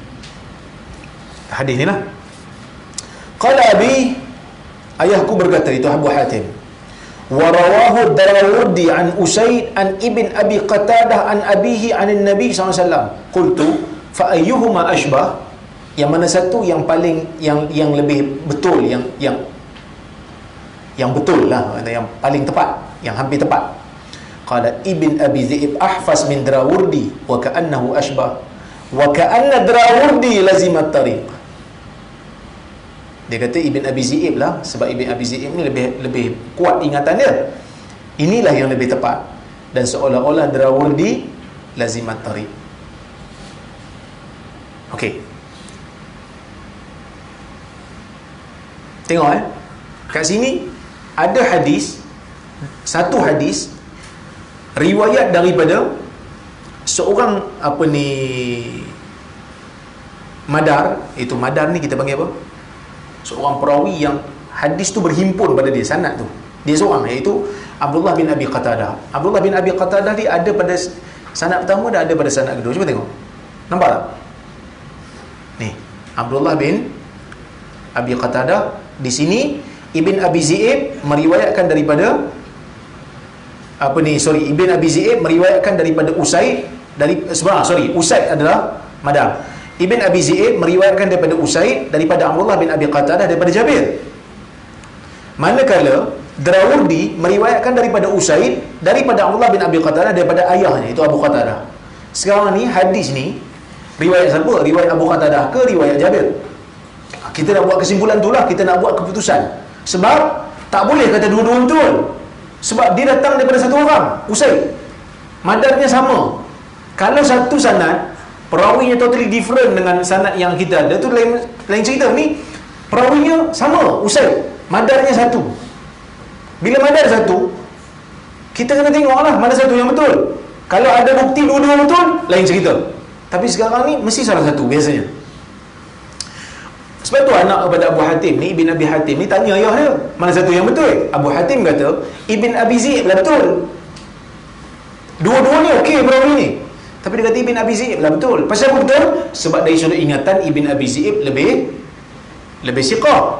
Hadis ni lah. Qala abi, ayahku berkata, itu Abu Hatim, wa rawahu Darawudi an Usaid an Ibn Abi Qatadah an abihi an Nabi SAW. Qultu fa ayyuhuma ashbah, yang mana satu yang paling yang lebih betul, yang betul lah, yang paling tepat, yang hampir tepat. Qala Ibn Abi Dhi'b ahfaz min Darawudi wa ka'annahu ashbah wa ka'anna Darawudi lazimat tariq. Dia kata Ibn Abi Dhi'b lah, sebab Ibn Abi Dhi'b ni lebih kuat ingatan dia. Inilah yang lebih tepat, dan seolah-olah Darawudi lazimat tariq. Okey. Tengok kat sini ada hadis, satu hadis riwayat daripada seorang madar. Itu madar ni kita panggil apa? Seorang perawi yang hadis tu berhimpun pada dia, sanad tu dia seorang, iaitu Abdullah bin Abi Qatadah. Abdullah bin Abi Qatadah ni ada pada sanad pertama dan ada pada sanad kedua. Cuba tengok, nampak tak ni? Abdullah bin Abi Qatadah di sini. Ibn Abi Dhi'b meriwayatkan daripada Ibn Abi Dhi'b meriwayatkan daripada Usaid Usaid adalah madar. Ibn Abi Dhi'b meriwayatkan daripada Usaid daripada Abdullah bin Abi Qatadah daripada Jabir. Manakala Darawudi meriwayatkan daripada Usaid daripada Abdullah bin Abi Qatadah daripada ayahnya, itu Abu Qatadah. Sekarang ni hadis ni riwayat siapa? Riwayat Abu Qatadah ke riwayat Jabir? Kita nak buat kesimpulan tu lah, kita nak buat keputusan. Sebab tak boleh kata dua-dua betul. Sebab dia datang daripada satu orang, Usaid. Madarnya sama. Kalau satu sanad, perawinya totally different dengan sanad yang kita ada, tu lain cerita. Ni perawinya sama, Usaid. Madarnya satu. Bila madar satu, kita kena tengok lah mana satu yang betul. Kalau ada bukti dua-dua betul, lain cerita. Tapi sekarang ni mesti salah satu biasanya. Sebab tu anak kepada Abu Hatim ni, Ibn Abi Hatim ni tanya ayah dia, mana satu yang betul? Abu Hatim kata Ibn Abi Dhi'b lah betul. Dua-duanya okey perawi ni. Tapi dia kata Ibn Abi Dhi'b lah betul. Pasal apa betul? Sebab dari sudut ingatan Ibn Abi Dhi'b lebih siqah.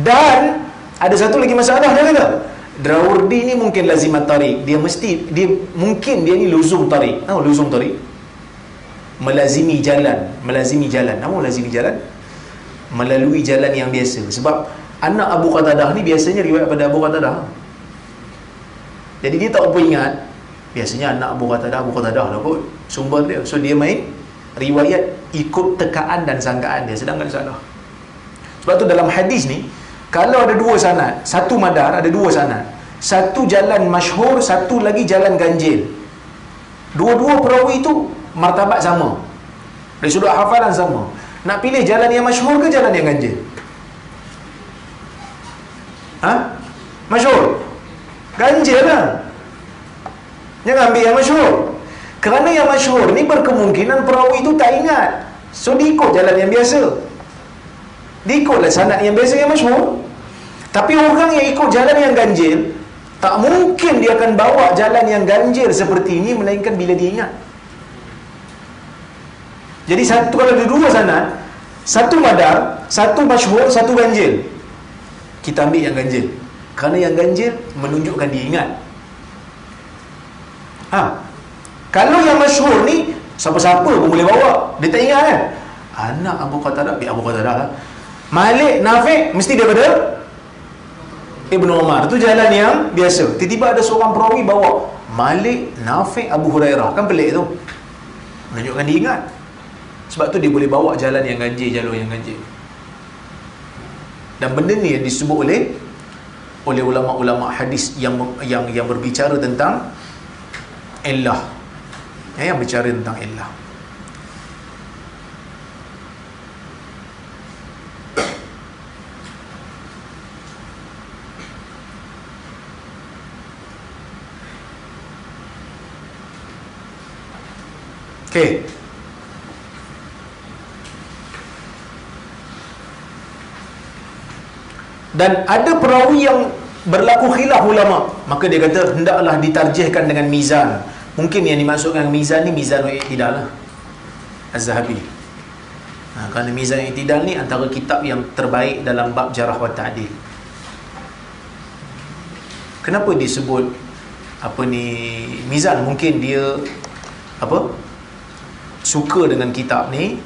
Dan ada satu lagi masalah dia kata. Darawudi ni mungkin lazimat tariq. Dia mungkin dia ni luzum tariq. Tahu luzum tariq? Melazimi jalan. Apa melazimi jalan? Melalui jalan yang biasa. Sebab anak Abu Qatadah ni biasanya riwayat pada Abu Qatadah. Jadi dia tak apa ingat, biasanya anak Abu Qatadah lah kot sumber dia. So dia main riwayat ikut tekaan dan sangkaan dia, sedangkan salah. Sebab tu dalam hadis ni, kalau ada dua sanad, satu madar ada dua sanad, satu jalan masyhur, satu lagi jalan ganjil, dua-dua perawi tu martabat sama, dari sudut hafalan sama. Nak pilih jalan yang masyhur ke jalan yang ganjil? Masyhur. Ganjil lah. Jangan ambil yang masyhur. Kerana yang masyhur ni berkemungkinan perawi tu tak ingat. So diikut jalan yang biasa. Diikutlah sanad yang biasa yang masyhur. Tapi orang yang ikut jalan yang ganjil, tak mungkin dia akan bawa jalan yang ganjil seperti ini melainkan bila dia ingat. Jadi satu, kalau ada dua sanad, satu madar, satu masyhur, satu ganjil, kita ambil yang ganjil. Kerana yang ganjil menunjukkan dia ingat. Kalau yang masyhur ni siapa-siapa pun boleh bawa, dia tak ingat kan? Anak Abu Qatadah, Abu Qatadah lah. Malik, Nafi' mesti daripada Ibnu Umar. Itu jalan yang biasa. Tiba-tiba ada seorang perawi bawa Malik, Nafi', Abu Hurairah. Kan pelik tu. Menunjukkan dia ingat. Sebab tu dia boleh bawa jalan yang ganjil, jalur yang ganjil. Dan benda ni yang disebut oleh ulama-ulama hadis yang berbicara tentang illah, yang bicara tentang illah. Okey. Dan ada perawi yang berlaku khilaf ulama, maka dia kata hendaklah ditarjihkan dengan mizan. Mungkin yang dimaksudkan mizan ni mizanul i'tidal lah, Az-Zahabi. Kerana mizan i'tidal ni antara kitab yang terbaik dalam bab jarah wa ta'dil. Kenapa disebut mizan? Mungkin dia suka dengan kitab ni,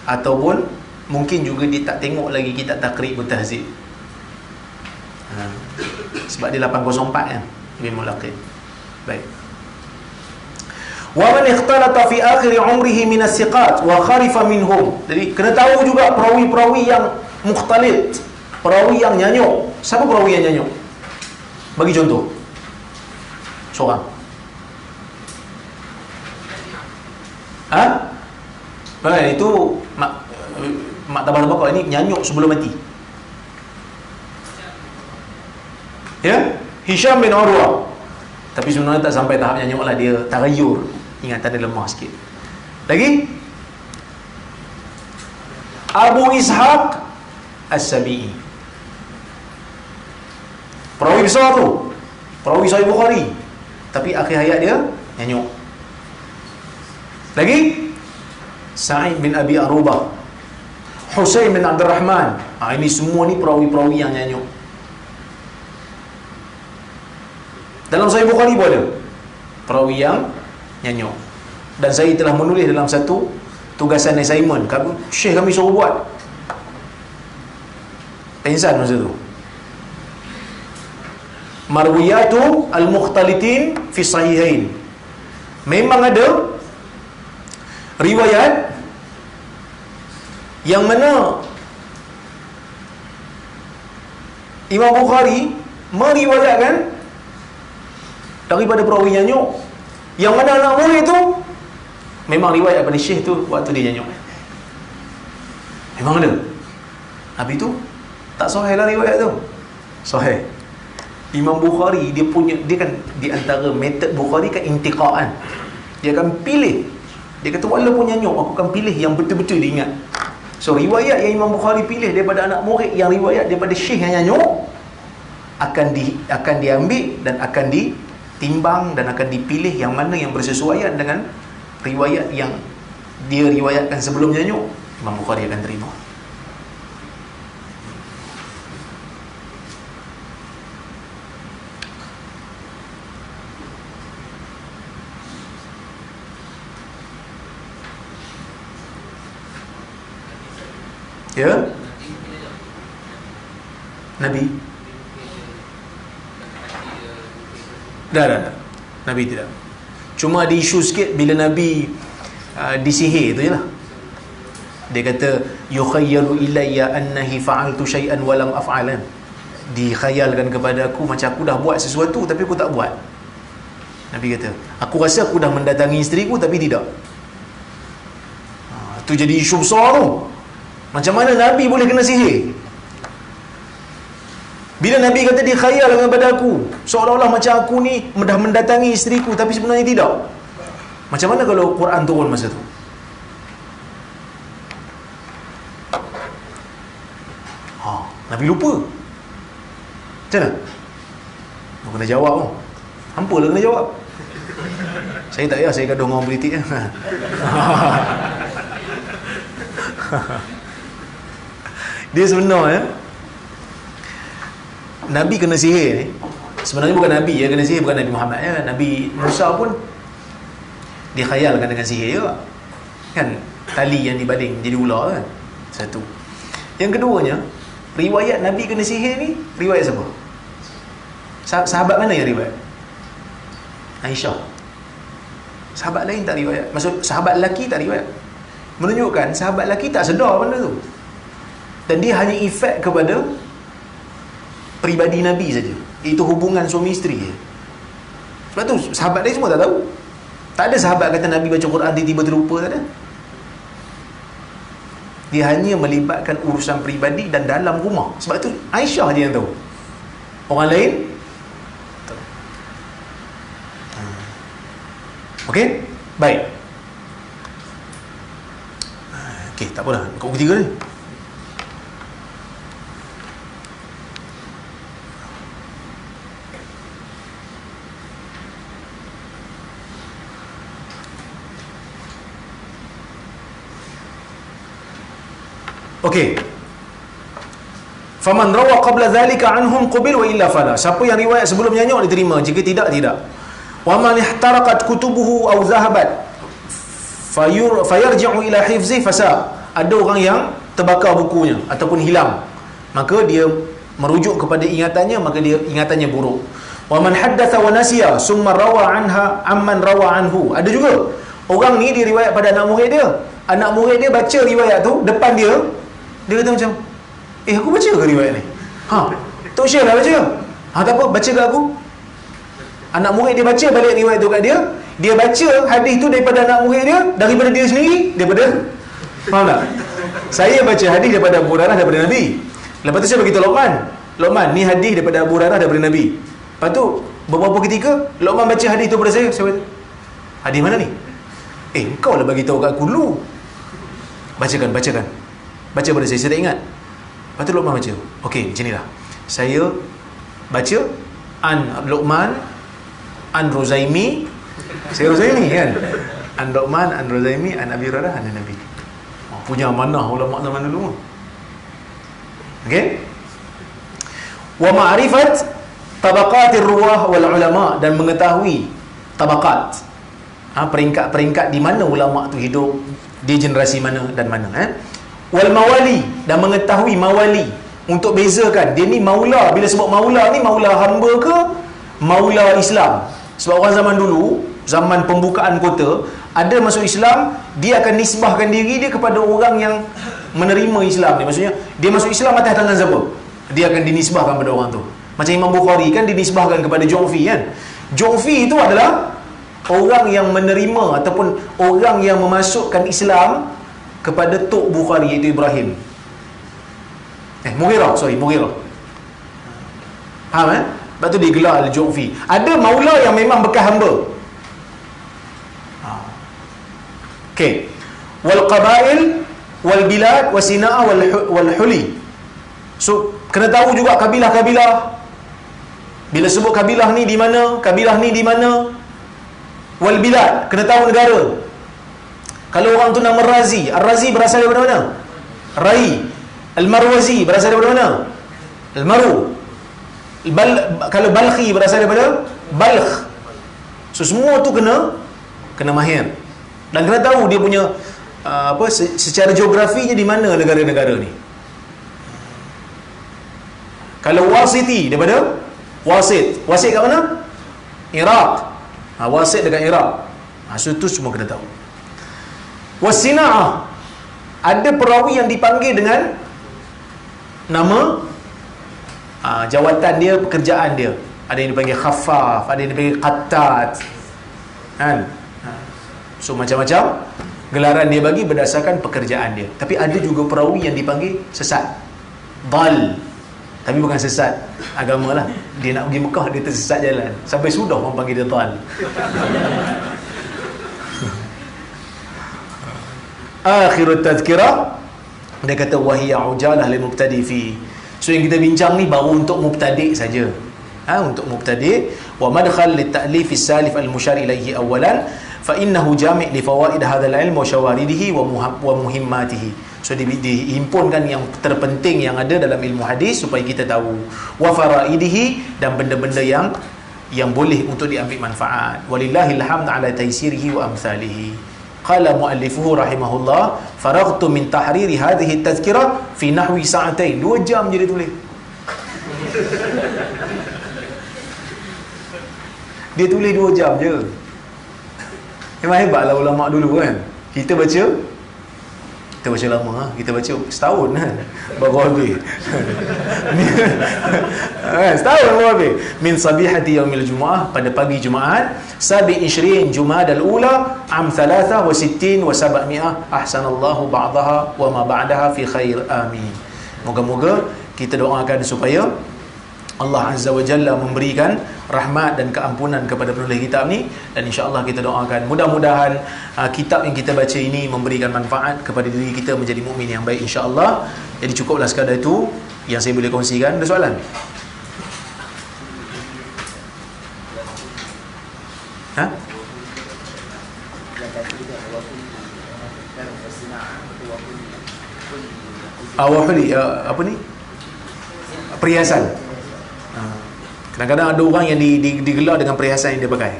ataupun mungkin juga dia tak tengok lagi kitab Taqrib wa Tahzib. Sebab dia 804 kan, Ibn Mulaqin. Baik. Wa man ikhtalata fi akhir umrihi min as-siqat wa kharifa minhum. Jadi kena tahu juga perawi-perawi yang mukhtalit, perawi yang nyanyuk. Siapa perawi yang nyanyuk? Bagi contoh seorang. Itu mak tabah bakar ini nyanyuk sebelum mati. Ya, Hisham bin Urwah. Tapi sebenarnya tak sampai tahap nyanyuk lah, dia taghayyur, ingatan dia lemah sikit. Lagi Abu Ishaq As-Sabi'i, perawi besar tu, perawi Sahih Bukhari, tapi akhir hayat dia nyanyuk. Lagi Sa'id bin Abi Arubah, Husain bin Abdul Rahman. Ini semua ni perawi-perawi yang nyanyuk. Dalam Sahih Bukhari pun ada perawi yang nyanyuk. Dan saya telah menulis dalam satu tugasan assignment, Syekh kami suruh buat, pensan masa tu, Marwiyatu al-Mukhtalitin fi Sahihain. Memang ada riwayat yang mana Imam Bukhari meriwayatkan daripada perawi nyanyuk, yang mana anak murid tu memang riwayat daripada Syekh tu waktu dia nyanyuk. Memang ada. Habis tu tak sahih lah riwayat tu. Sahih. Imam Bukhari dia kan di antara metod Bukhari kan intiqaan. Dia akan pilih. Dia kata walaupun nyanyuk, aku akan pilih yang betul-betul dia ingat. So riwayat yang Imam Bukhari pilih daripada anak murid, yang riwayat daripada Syekh yang nyanyuk, akan diambil dan akan ditimbang dan akan dipilih yang mana yang bersesuaian dengan riwayat yang dia riwayatkan sebelum nyanyuk. Imam Bukhari akan terima. Ya, Nabi dah Nabi tidak. Cuma ada isu sikit bila Nabi disihir tu je lah. Dia kata yukhayyalu ilayya annahi fa'altu syai'an wa lam af'alan. Dikhayalkan kepada aku macam aku dah buat sesuatu tapi aku tak buat. Nabi kata, aku rasa aku dah mendatangi isteriku tapi tidak. Tu jadi isu besar tu. Macam mana Nabi boleh kena sihir? Bila Nabi kata dia khayal kepada aku, seolah-olah macam aku ni dah mendatangi isteriku tapi sebenarnya tidak. Macam mana kalau Quran turun masa tu? Nabi lupa. Macam mana? Aku kena jawab pun. Hampa lah kena jawab. Saya tak payah, saya gaduh dengan orang politik. Dia sebenarnya Nabi kena sihir ni, sebenarnya bukan Nabi ya kena sihir, bukan Nabi Muhammad ya. Nabi Musa pun dikhayalkan dengan sihir juga kan, tali yang dibaling jadi ular kan. Satu. Yang keduanya, riwayat Nabi kena sihir ni riwayat siapa? Sahabat mana yang riwayat? Aisyah. Sahabat lain tak riwayat. Maksud sahabat lelaki tak riwayat. Menunjukkan sahabat lelaki tak sedar benda tu. Dan dia hanya efek kepada peribadi Nabi saja, itu hubungan suami isteri je. Sebab tu sahabat lain semua tak tahu. Tak ada sahabat kata Nabi baca Quran tiba-tiba terlupa, tak ada. Dia hanya melibatkan urusan peribadi dan dalam rumah. Sebab tu Aisyah je yang tahu, orang lain tahu. Okey, baik. Okey, tak apalah, buku ketiga ni. Okey. Faman rawa qabla dhalika anhum qubil wa illa fala. Siapa yang riwayat sebelumnya diterima, jika tidak, tidak. Wa man ihtaraqat kutubuhu aw zahabat fayarji'u ila hifzi fasa. Ada orang yang terbakar bukunya ataupun hilang, maka dia merujuk kepada ingatannya, maka dia ingatannya buruk. Wa man haddatha wa nasiya summa rawa anha amman rawa anhu. Ada juga orang ni dia riwayat pada anak murid dia. Anak murid dia baca riwayat tu depan dia, dia kata macam, aku baca ke riwayat ni? Tok Syekh dah baca. Tak apa, baca kat aku. Anak murid dia baca balik riwayat tu kat dia. Dia baca hadis tu daripada anak murid dia, daripada dia sendiri, daripada, faham tak? Saya baca hadis daripada Abu Hurairah daripada Nabi. Lepas tu saya beritahu Luqman, ni hadis daripada Abu Hurairah daripada Nabi. Lepas tu beberapa ketika Luqman baca hadis tu pada saya kata, hadis mana ni? Engkau lah bagi tahu kat aku dulu. Bacakan. Baca pada saya tak ingat. Lepas tu Luqman baca. Okey, macam ni lah. Saya baca an Luqman, an Ruzaimi. Saya Ruzaimi kan? An Luqman, an Ruzaimi, an Abi Hurairah, an Nabi. Punya amanah ulama zaman dulu. Okey? Wa ma'rifat tabaqatir ruwah wal ulama, dan mengetahui tabaqat, peringkat-peringkat di mana ulama tu hidup, di generasi mana dan mana. Wal mawali, dan mengetahui mawali, untuk bezakan dia ni maula. Bila sebut maula ni, maula hamba ke maula Islam? Sebab orang zaman dulu, zaman pembukaan kota, ada masuk Islam, dia akan nisbahkan diri dia kepada orang yang menerima Islam ni. Maksudnya dia masuk Islam atas tangan siapa, dia akan dinisbahkan pada orang tu. Macam Imam Bukhari kan dinisbahkan kepada Ju'fi kan. Ju'fi itu adalah orang yang menerima ataupun orang yang memasukkan Islam kepada Tok Bukhari, iaitu Ibrahim. Mughirah. Faham Lepas tu digelar Al-Ju'fi. Ada maula yang memang bekas hamba. Okey. Wal qabail wal bilad wasina'ah wal huli. So kena tahu juga kabilah-kabilah. Bila sebut kabilah ni di mana, kabilah ni di mana. Wal bilad, kena tahu negara. Kalau orang tu nama Razi, Ar-Razi berasal daripada mana? Rai. Al-Marwazi berasal daripada mana? Al-Maru. Kalau Balkhi berasal daripada Balkh. So semua tu kena mahir. Dan kena tahu dia punya secara geografinya di mana negara-negara ni. Kalau Wasiti daripada Wasit kat mana? Iraq. Wasit dekat Iraq. So tu semua kena tahu. Wasina'ah, ada perawi yang dipanggil dengan nama jawatan dia, pekerjaan dia. Ada yang dipanggil khaffaf, ada yang dipanggil qattat kan. So macam-macam gelaran dia bagi berdasarkan pekerjaan dia. Tapi ada juga perawi yang dipanggil sesat, dal, tapi bukan sesat agama lah. Dia nak pergi Mekah, dia tersesat jalan, sampai sudah orang panggil dia dal. Akhirut tazkirah, dia kata wahiya ujalah lil mubtadi fi. So yang kita bincang ni baru untuk mubtadi' saja. Untuk mubtadi'. Wa madkhal lit ta'lif as-salif al-mushar ilayhi awalan fa innahu jami' li fawaid hadzal ilm wa shawaridihi wa muhimmatihi. So dihimpunkan yang terpenting yang ada dalam ilmu hadis supaya kita tahu, wa faraidihi, dan benda-benda yang boleh untuk diambil manfaat. Walillahil hamd ala taysirihi wa amsalihi. Qala muallifuhu rahimahullah, faraghtu min tahriri hadhihi at-tazkirah fi nahwi sa'atain. 2 jam je dia tulis. Dia tulis 2 jam je. Memang hebatlah ulama dulu kan. Kita baca Kita baca lama, kita baca setahun kan, baru habis. Setahun baru habis. Min sabihati yaumil Jumaah, pada pagi Jumaat, sabi ishrin Jumadal ula, am 63 wa 700, ahsanallahu ba'daha wa ma ba'daha fi khair, amin. Moga-moga kita doakan supaya Allah Azza wa Jalla memberikan rahmat dan keampunan kepada penulis kitab ni, dan insya-Allah kita doakan mudah-mudahan kitab yang kita baca ini memberikan manfaat kepada diri kita menjadi mukmin yang baik insya-Allah. Jadi cukuplah sekadar itu yang saya boleh kongsikan. Ada soalan? Ha? Awahuli apa ni? Perhiasan. Kadang-kadang ada orang yang digelar dengan perhiasan yang dia pakai.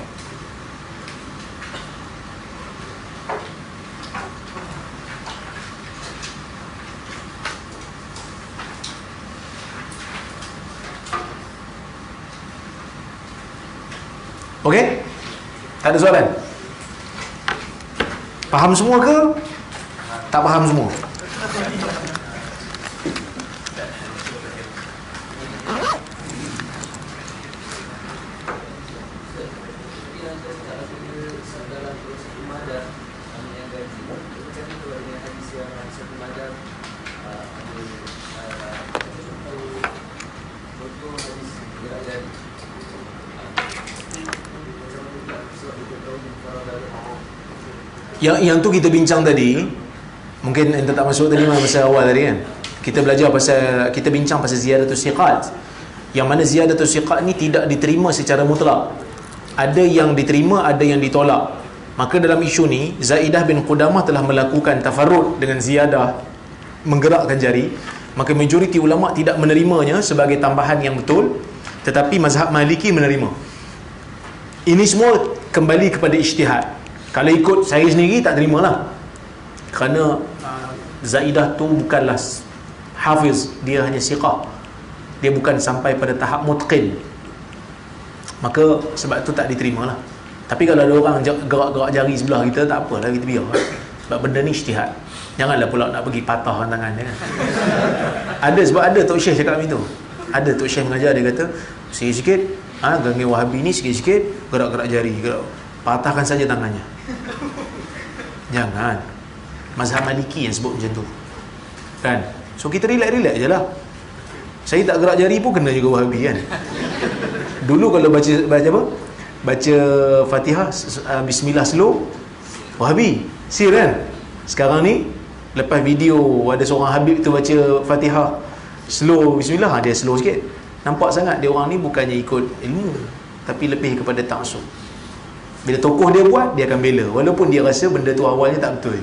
Okey? Tak ada soalan? Faham semua ke? Tak faham semua? Yang tu kita bincang tadi, mungkin ente tak masuk tadi masa awal tadi kan. Kita belajar kita bincang pasal ziyadatus siqat. Yang mana ziyadatus siqat ni tidak diterima secara mutlak. Ada yang diterima, ada yang ditolak. Maka dalam isu ni, Zaidah bin Qudamah telah melakukan tafarrud dengan ziyadah menggerakkan jari. Maka majoriti ulama tidak menerimanya sebagai tambahan yang betul, tetapi mazhab Maliki menerima. Ini semua kembali kepada ijtihad. Kalau ikut saya sendiri tak terimalah, kerana Zaidah tu bukanlah hafiz, dia hanya siqah, dia bukan sampai pada tahap mutqin. Maka sebab tu tak diterima lah. Tapi kalau ada orang gerak-gerak jari sebelah kita, tak apalah, kita biar. Sebab benda ni ijtihad. Janganlah pula nak pergi patahkan tangan dia kan. Ada, sebab ada Tok Syekh cakap macam tu. Ada Tok Syekh mengajar, dia kata sikit-sikit gangguan Wahabi ni, sikit-sikit gerak-gerak jari, patahkan saja tangannya. Jangan. Mazhab Maliki yang sebut macam tu kan. So kita relax-relax je lah. Saya tak gerak jari pun kena juga Wahabi kan. Dulu kalau baca apa, baca Fatihah Bismillah slow, Wahabi sir kan. Sekarang ni lepas video ada seorang Habib tu baca Fatihah slow Bismillah, dia slow sikit. Nampak sangat dia orang ni bukannya ikut ilmu, tapi lebih kepada ta'assub. Bila tokoh dia buat, dia akan bela, walaupun dia rasa benda tu awalnya tak betul.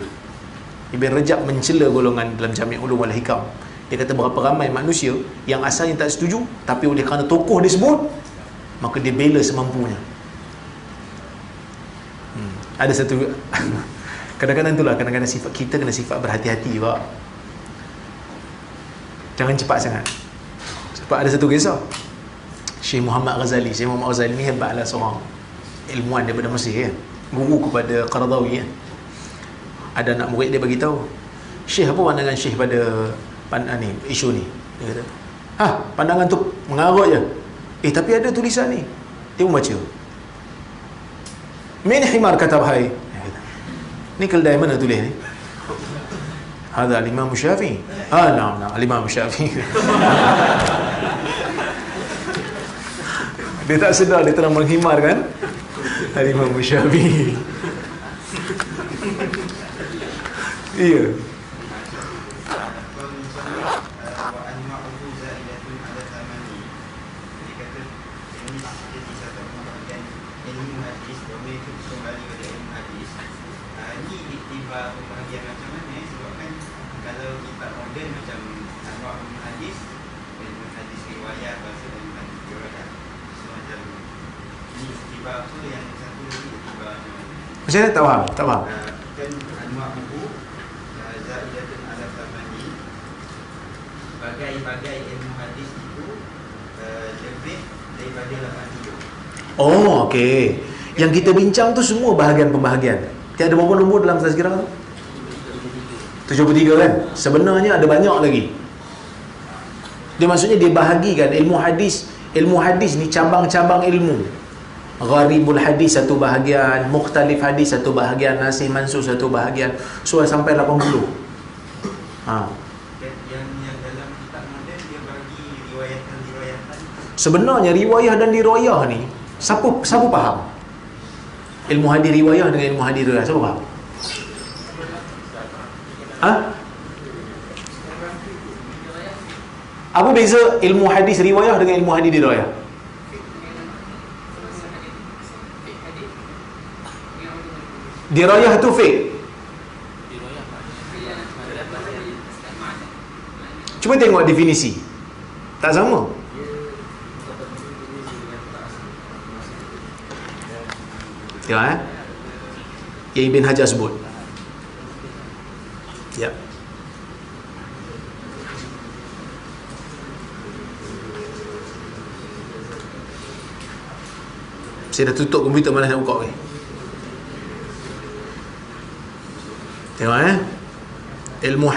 Ibn Rajab mencela golongan dalam Jami' Ulum wal Hikam. Dia kata berapa ramai manusia yang asalnya tak setuju, tapi oleh kerana tokoh dia sebut, maka dia bela semampunya. Ada satu kadang-kadang itulah, kadang-kadang sifat kita kena sifat berhati-hati pak. Jangan cepat sangat. Sebab ada satu kisah Syekh Muhammad Ghazali. Syekh Muhammad Ghazali ni hebatlah seorang ilmuwan daripada Mesir kan, guru kepada Qaradawi kan. Ada anak murid dia bagi tahu, Syekh, apa pandangan Syekh pada ni isu ni? Dia kata, pandangan tu mengarut je. Tapi ada tulisan ni. Dia pun baca. Min himar katab hai. Ni keldai mana tulis ni? Hadha al-Imam Syafi'i. Naam, al-Imam Syafi'i. Dia tak sedar dia telah menghimar kan Al-Imam Syafi'i. Iya. Macam mana tak faham? Tak faham. Kan anwar buku zaidatun ala thamani, bagai-bagai ilmu hadis itu lebih daripada 87. Oh, okey. Yang kita bincang tu semua bahagian pembahagian. Tiada berapa nombor dalam tazkirah tu? 73 kan? Sebenarnya ada banyak lagi. Dia maksudnya dia bahagikan ilmu hadis. Ilmu hadis ni cabang-cabang ilmu. Gharibul hadis satu bahagian, mukhtalif hadis satu bahagian, nasih mansukh satu bahagian. So sampai 80. Yang dalam kitab moden dia bagi riwayatan. Sebenarnya riwayah dan dirayah ni siapa faham? Ilmu hadis riwayah dengan ilmu hadis dirayah siapa faham? Apa beza ilmu hadis riwayah dengan ilmu hadis dirayah? Dirayah tu fake. Cuba tengok definisi. Tak sama. Tengok yang Ibn Hajar sebut. Ya. Saya dah tutup komputer, malas nak buka lagi. Tengok ilmu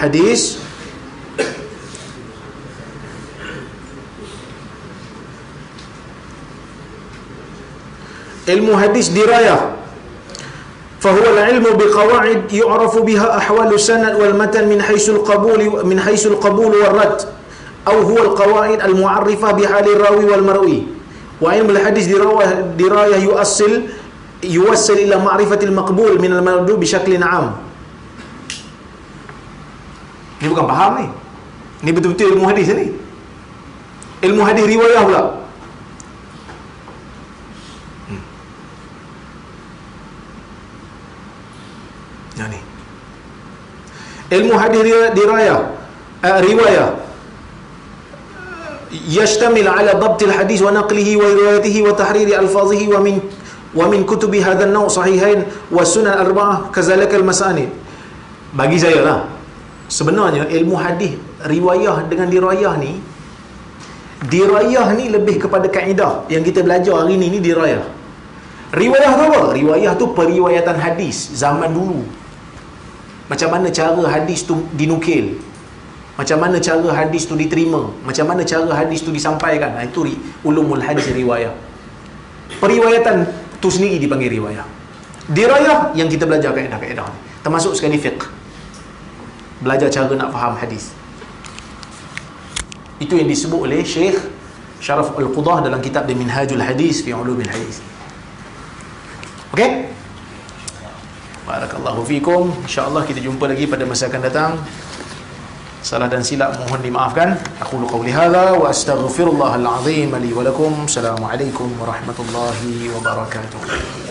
hadis dirayah فهو العلم بقواعد يعرف بها أحوال السند والمتن من حيث القبول والرد أو هو القواعد المعرفة بحال الراوي والمروي وعلم الحديث دراية يوصل إلى معرفة المقبول من المردود بشكل عام. Ni bukan faham ni. Ni betul-betul ilmu hadis ni. Ilmu hadis riwayah pula. Yang ni. Ilmu hadis dirayah riwayah يشتمل على ضبط الحديث ونقله وروايته وتحرير ألفاظه ومن كتب هذا النوع صحيحين والسنن الأربعة كذلك المسانid. Bagi saya lah, sebenarnya ilmu hadis riwayah dengan dirayah ni lebih kepada kaedah yang kita belajar hari ni dirayah. Riwayah tu apa? Riwayah tu periwayatan hadis zaman dulu. Macam mana cara hadis tu dinukil, macam mana cara hadis tu diterima, macam mana cara hadis tu disampaikan. Itu ulumul hadis riwayah. Periwayatan tu sendiri dipanggil riwayah. Dirayah yang kita belajar kaedah-kaedah ni, termasuk sekali fiqh, belajar cara nak faham hadis. Itu yang disebut oleh Syekh Syaraf Al-Qudah dalam kitab dia Minhajul Hadis fi Ulumil Hadis. Okey? Barakallahu fikum. InsyaAllah kita jumpa lagi pada masa akan datang. Salah dan silap mohon dimaafkan. Aqulu qawli hadza wa astaghfirullahal azim li wa lakum. Assalamualaikum warahmatullahi wabarakatuh.